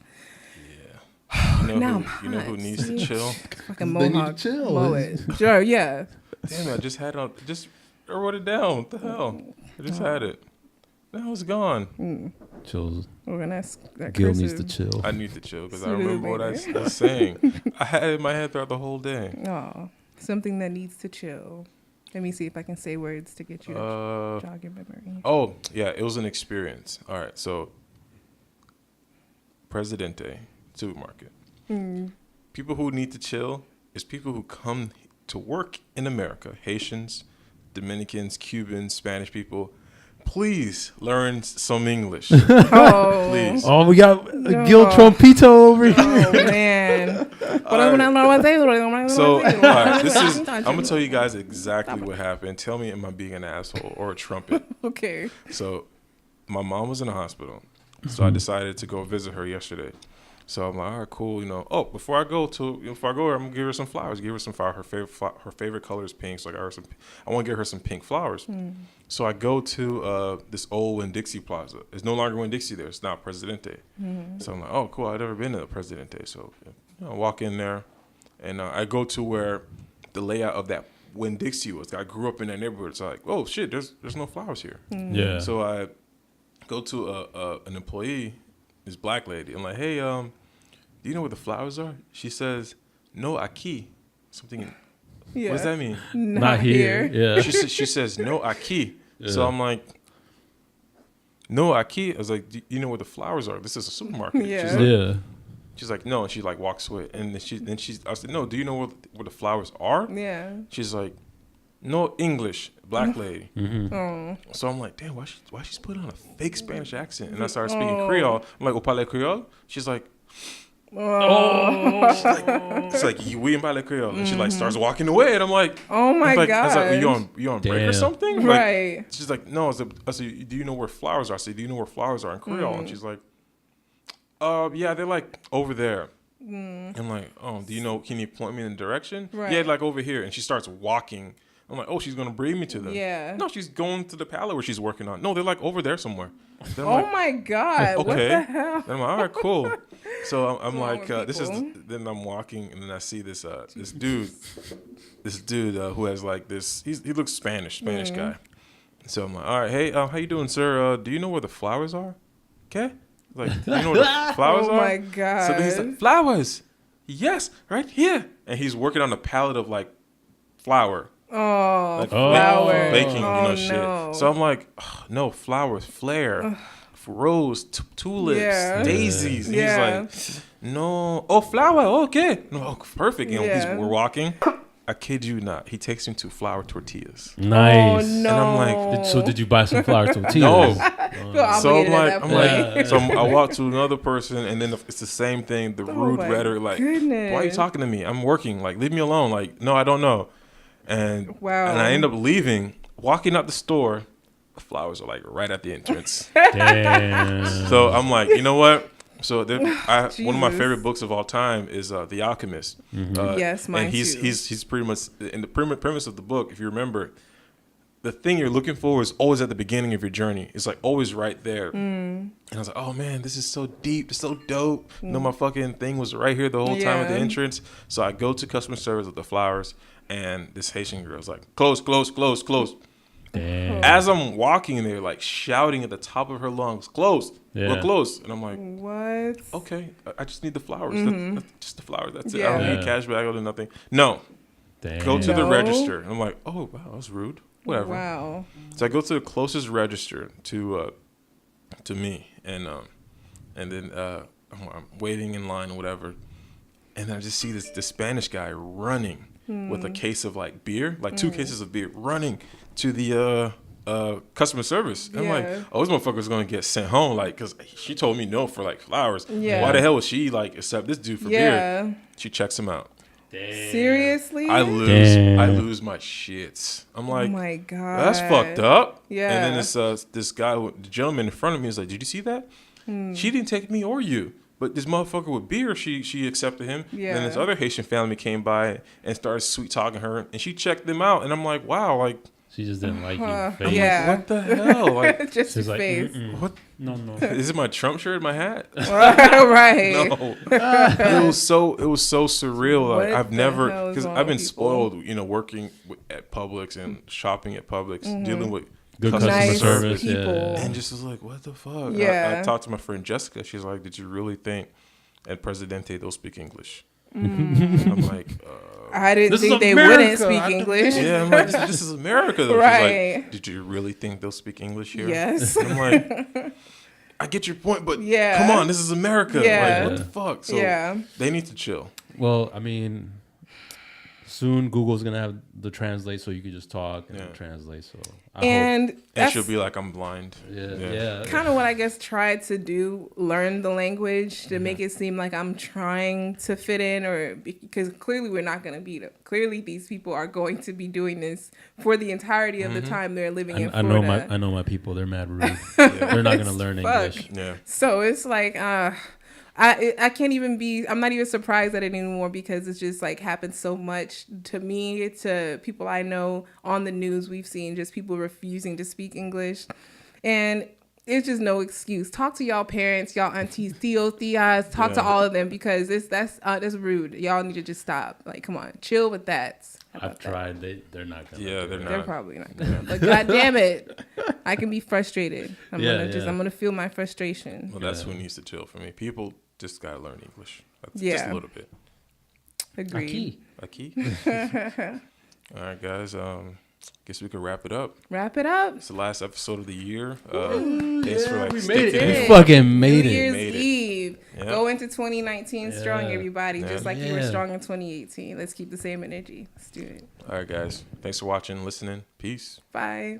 [SPEAKER 1] You
[SPEAKER 3] Now
[SPEAKER 1] know
[SPEAKER 3] I'm
[SPEAKER 1] who
[SPEAKER 3] hot.
[SPEAKER 1] needs to chill?
[SPEAKER 3] Fucking
[SPEAKER 2] They need to
[SPEAKER 3] mohawk
[SPEAKER 2] chill.
[SPEAKER 3] mullet. Sure, yeah.
[SPEAKER 1] Damn it! I just had it. I wrote it down. What the hell? I just had it. Now it's gone.
[SPEAKER 2] Chills.
[SPEAKER 3] We're gonna ask that
[SPEAKER 2] Gil
[SPEAKER 3] cursive.
[SPEAKER 2] needs to chill.
[SPEAKER 1] I need to chill because I
[SPEAKER 3] Sooner than
[SPEAKER 1] remember what I
[SPEAKER 3] later.
[SPEAKER 1] was saying. I had it in my head throughout the whole day.
[SPEAKER 3] Aw, something that needs to chill. Let me see if I can say words to get you to jog your memory.
[SPEAKER 1] Oh, yeah, it was an experience. All right, so Presidente supermarket. People who need to chill is people who come to work in America. Haitians, Dominicans, Cubans, Spanish people. Please learn some English.
[SPEAKER 3] Oh,
[SPEAKER 1] Please.
[SPEAKER 2] Oh, we got Gil Trompito over here.
[SPEAKER 3] oh man.
[SPEAKER 1] So, all right, I'm going to tell you guys exactly what happened. Tell me, am I being an asshole or a trumpet?
[SPEAKER 3] Okay.
[SPEAKER 1] So, my mom was in the hospital, so I decided to go visit her yesterday. So I'm like, all right, cool. You know, before I go, I'm gonna give her some flowers. Give her some flower. Her favorite color is pink. So I want to get her some pink flowers. So I go to this old Winn-Dixie Plaza. It's no longer Winn-Dixie there. It's now Presidente. So I'm like, oh, cool. I've never been to the Presidente. So I walk in there, and I go to where the layout of that Winn-Dixie was. I grew up in that neighborhood. It's like, oh shit, there's no flowers here.
[SPEAKER 2] Yeah.
[SPEAKER 1] So I go to an employee, this black lady. I'm like, hey, do you know where the flowers are? She says, no, aquí. Something.
[SPEAKER 3] Yeah.
[SPEAKER 1] What does that mean?
[SPEAKER 2] Not here. Yeah.
[SPEAKER 1] She says, no, aquí. So
[SPEAKER 2] Yeah.
[SPEAKER 1] I'm like, no, aquí. I was like, do you know where the flowers are? This is a supermarket.
[SPEAKER 3] Yeah.
[SPEAKER 1] She's like,
[SPEAKER 2] Yeah.
[SPEAKER 1] she's like, no. And she like walks away. And then I said, no, do you know where the flowers are?
[SPEAKER 3] Yeah.
[SPEAKER 1] She's like, no, English, black lady.
[SPEAKER 3] Oh.
[SPEAKER 1] So I'm like, damn, why she's putting on a fake Spanish accent? And I started speaking Creole. I'm like, "O parle Creole?" She's like, it's like, we in parle Creole. And she like starts walking away, and I'm like,
[SPEAKER 3] Oh my
[SPEAKER 1] I was like,
[SPEAKER 3] god.
[SPEAKER 1] you on break or
[SPEAKER 2] Damn.
[SPEAKER 1] something? Like,
[SPEAKER 3] Right.
[SPEAKER 1] she's like, no. I said, do you know where flowers are? I said, do you know where flowers are in Creole? And she's like, yeah, they're like over there. I'm like, oh, do you know? Can you point me in the direction?
[SPEAKER 3] Right.
[SPEAKER 1] Yeah, like over here. And she starts walking. I'm like, oh, she's gonna bring me to them.
[SPEAKER 3] Yeah.
[SPEAKER 1] No, she's going to the pallet where she's working on. No, they're like over there somewhere. Then I'm
[SPEAKER 3] Oh
[SPEAKER 1] like,
[SPEAKER 3] my god. What
[SPEAKER 1] okay.
[SPEAKER 3] the hell?
[SPEAKER 1] Then I'm like, all right, cool. So I'm
[SPEAKER 3] wrong
[SPEAKER 1] like,
[SPEAKER 3] with
[SPEAKER 1] this is.
[SPEAKER 3] people?
[SPEAKER 1] Then I'm walking, and then I see this dude who has like this. He looks Spanish guy. So I'm like, all right, hey, how you doing, sir? Do you know where the flowers are? Okay. Like, do you know where the flowers
[SPEAKER 3] Oh
[SPEAKER 1] are?
[SPEAKER 3] my God.
[SPEAKER 1] So then he's like, flowers. Yes, right here. And he's working on a pallet of like flour.
[SPEAKER 3] Oh,
[SPEAKER 1] Like
[SPEAKER 3] flower.
[SPEAKER 1] baking,
[SPEAKER 3] Oh,
[SPEAKER 1] shit.
[SPEAKER 3] no.
[SPEAKER 1] So I'm like, no, flowers, flare, rose, tulips,
[SPEAKER 3] Yeah.
[SPEAKER 1] daisies. And
[SPEAKER 3] Yeah.
[SPEAKER 1] he's like, no, oh, flower, okay. No, perfect. You know,
[SPEAKER 3] Yeah.
[SPEAKER 1] we're walking. I kid you not. He takes me to flour tortillas.
[SPEAKER 2] Nice.
[SPEAKER 3] Oh, no.
[SPEAKER 1] And I'm like,
[SPEAKER 2] So did you buy some flour tortillas?
[SPEAKER 1] No.
[SPEAKER 3] Feel
[SPEAKER 1] So
[SPEAKER 3] obligated at that point.
[SPEAKER 1] so I walk to another person, and then it's the same thing. The rude
[SPEAKER 3] my
[SPEAKER 1] rhetoric, like,
[SPEAKER 3] goodness.
[SPEAKER 1] why are you talking to me? I'm working. Like, leave me alone. Like, no, I don't know. And
[SPEAKER 3] Wow.
[SPEAKER 1] and I end up leaving, walking out the store. The flowers are like right at the entrance.
[SPEAKER 2] Damn.
[SPEAKER 1] So I'm like, you know what? So one of my
[SPEAKER 3] Jesus.
[SPEAKER 1] favorite books of all time is The Alchemist.
[SPEAKER 3] Yes, mine
[SPEAKER 1] and he's
[SPEAKER 3] too.
[SPEAKER 1] he's pretty much in the premise of the book. If you remember, the thing you're looking for is always at the beginning of your journey. It's like always right there. And I was like, oh man, this is so deep. It's so dope. No, my fucking thing was right here the whole time at the
[SPEAKER 3] Yeah.
[SPEAKER 1] entrance. So I go to customer service with the flowers, and this Haitian girl's like, close, close, close, close.
[SPEAKER 2] Damn.
[SPEAKER 1] As I'm walking there, like shouting at the top of her lungs, closed.
[SPEAKER 2] Yeah.
[SPEAKER 1] We're close. And I'm like,
[SPEAKER 3] What?
[SPEAKER 1] okay, I just need the flowers. That's just the flowers. That's it. I
[SPEAKER 3] Yeah.
[SPEAKER 1] don't need
[SPEAKER 2] Yeah.
[SPEAKER 1] cash bag or nothing. No,
[SPEAKER 2] Damn.
[SPEAKER 1] go to the
[SPEAKER 3] No.
[SPEAKER 1] register. And I'm like, oh, wow, that was rude. Whatever.
[SPEAKER 3] Wow.
[SPEAKER 1] So I go to the closest register to me, and then I'm waiting in line or whatever, and I just see this Spanish guy running with a case of like beer, like 2 cases of beer, running to the customer service. And I'm like,
[SPEAKER 3] Yeah.
[SPEAKER 1] oh, this motherfucker's gonna get sent home, like, cause she told me no for like flowers.
[SPEAKER 3] Yeah.
[SPEAKER 1] Why the hell would she like accept this dude for beer?
[SPEAKER 3] Yeah.
[SPEAKER 1] She checks him out.
[SPEAKER 2] Damn.
[SPEAKER 3] Seriously?
[SPEAKER 1] I lose
[SPEAKER 2] Damn.
[SPEAKER 1] my shits. I'm
[SPEAKER 3] Oh
[SPEAKER 1] like,
[SPEAKER 3] my God.
[SPEAKER 1] that's fucked up.
[SPEAKER 3] Yeah.
[SPEAKER 1] And then this guy, the gentleman in front of me, was like, "Did you see that? She didn't take me or you, but this motherfucker with beer, she accepted him.
[SPEAKER 3] Yeah.
[SPEAKER 1] Then this other Haitian family came by and started sweet talking her, and she checked them out. And I'm like, wow, like,
[SPEAKER 2] She just didn't like you.
[SPEAKER 3] Huh.
[SPEAKER 2] Face.
[SPEAKER 3] Yeah.
[SPEAKER 1] what the hell? Like,
[SPEAKER 3] Just
[SPEAKER 2] She's
[SPEAKER 3] your
[SPEAKER 2] like,
[SPEAKER 3] face.
[SPEAKER 1] what?
[SPEAKER 2] No, no.
[SPEAKER 1] Is it my Trump shirt, my hat?
[SPEAKER 3] Right.
[SPEAKER 1] No, it was so surreal. Like,
[SPEAKER 3] What
[SPEAKER 1] I've
[SPEAKER 3] the
[SPEAKER 1] never,
[SPEAKER 3] hell is
[SPEAKER 1] because
[SPEAKER 3] wrong
[SPEAKER 1] I've been
[SPEAKER 3] with people?
[SPEAKER 1] spoiled, working at Publix and shopping at Publix, dealing with
[SPEAKER 2] Good
[SPEAKER 1] customer
[SPEAKER 2] customer
[SPEAKER 3] Nice
[SPEAKER 2] service.
[SPEAKER 3] people.
[SPEAKER 2] Yeah.
[SPEAKER 1] and just was like, what the fuck?
[SPEAKER 3] Yeah.
[SPEAKER 1] I talked to my friend Jessica. She's like, did you really think at Presidente they'll speak English?
[SPEAKER 3] Mm.
[SPEAKER 1] I'm like,
[SPEAKER 3] I didn't
[SPEAKER 2] This is
[SPEAKER 3] think they
[SPEAKER 2] America.
[SPEAKER 3] wouldn't speak English.
[SPEAKER 1] yeah. I'm like, this is America, though. She's
[SPEAKER 3] Right.
[SPEAKER 1] like, did you really think they'll speak English here?
[SPEAKER 3] Yes.
[SPEAKER 1] I'm like, I get your point, but
[SPEAKER 3] Yeah.
[SPEAKER 1] come on, this is America.
[SPEAKER 3] Yeah.
[SPEAKER 1] Like, what the fuck? So
[SPEAKER 3] Yeah.
[SPEAKER 1] they need to chill.
[SPEAKER 2] Well, I mean, soon Google's gonna have the translate, so you can just talk and
[SPEAKER 1] Yeah.
[SPEAKER 2] translate. So
[SPEAKER 3] And
[SPEAKER 1] And
[SPEAKER 3] that's
[SPEAKER 1] she'll be like, I'm blind.
[SPEAKER 2] yeah.
[SPEAKER 3] kind of what I guess tried to do, learn the language to make it seem like I'm trying to fit in, or because clearly we're not going to beat them. Clearly these people are going to be doing this for the entirety of the time they're living in
[SPEAKER 2] I
[SPEAKER 3] Florida.
[SPEAKER 2] know my people. They're mad rude. They're not gonna learn
[SPEAKER 3] Fuck.
[SPEAKER 2] English.
[SPEAKER 1] Yeah.
[SPEAKER 3] So it's like, I can't even be, I'm not even surprised at it anymore because it's just like happened so much to me, to people I know on the news. We've seen just people refusing to speak English, and it's just no excuse. Talk to y'all parents, y'all aunties, tias, talk to
[SPEAKER 1] Yeah.
[SPEAKER 3] all of them because that's rude. Y'all need to just stop. Like, come on, chill with that. How about
[SPEAKER 2] I've
[SPEAKER 3] that?
[SPEAKER 2] tried. They're not gonna.
[SPEAKER 1] Yeah,
[SPEAKER 2] do
[SPEAKER 1] they're
[SPEAKER 2] it.
[SPEAKER 1] not.
[SPEAKER 3] They're probably not gonna. But God damn it, I can be frustrated. I'm
[SPEAKER 2] Yeah.
[SPEAKER 3] gonna feel my frustration.
[SPEAKER 1] Well, that's
[SPEAKER 2] Yeah.
[SPEAKER 1] who needs to chill for me. People just gotta learn English. That's just
[SPEAKER 3] Yeah.
[SPEAKER 1] a little bit.
[SPEAKER 3] Agreed.
[SPEAKER 2] Aquí.
[SPEAKER 1] Aki. All right, guys. Guess we could wrap it up.
[SPEAKER 3] Wrap it up.
[SPEAKER 1] It's the last episode of the year. Thanks for
[SPEAKER 2] we
[SPEAKER 1] sticking
[SPEAKER 2] made it.
[SPEAKER 3] it.
[SPEAKER 2] We fucking made
[SPEAKER 3] New
[SPEAKER 2] it.
[SPEAKER 3] Year's
[SPEAKER 1] Made it.
[SPEAKER 3] Eve.
[SPEAKER 1] Yeah.
[SPEAKER 3] Go into 2019 strong,
[SPEAKER 2] Yeah.
[SPEAKER 3] everybody.
[SPEAKER 1] Yeah.
[SPEAKER 3] Just like you were
[SPEAKER 2] Yeah.
[SPEAKER 3] strong in 2018. Let's keep the same energy. Let's do it.
[SPEAKER 1] All right, guys. Thanks for watching, listening. Peace.
[SPEAKER 3] Bye.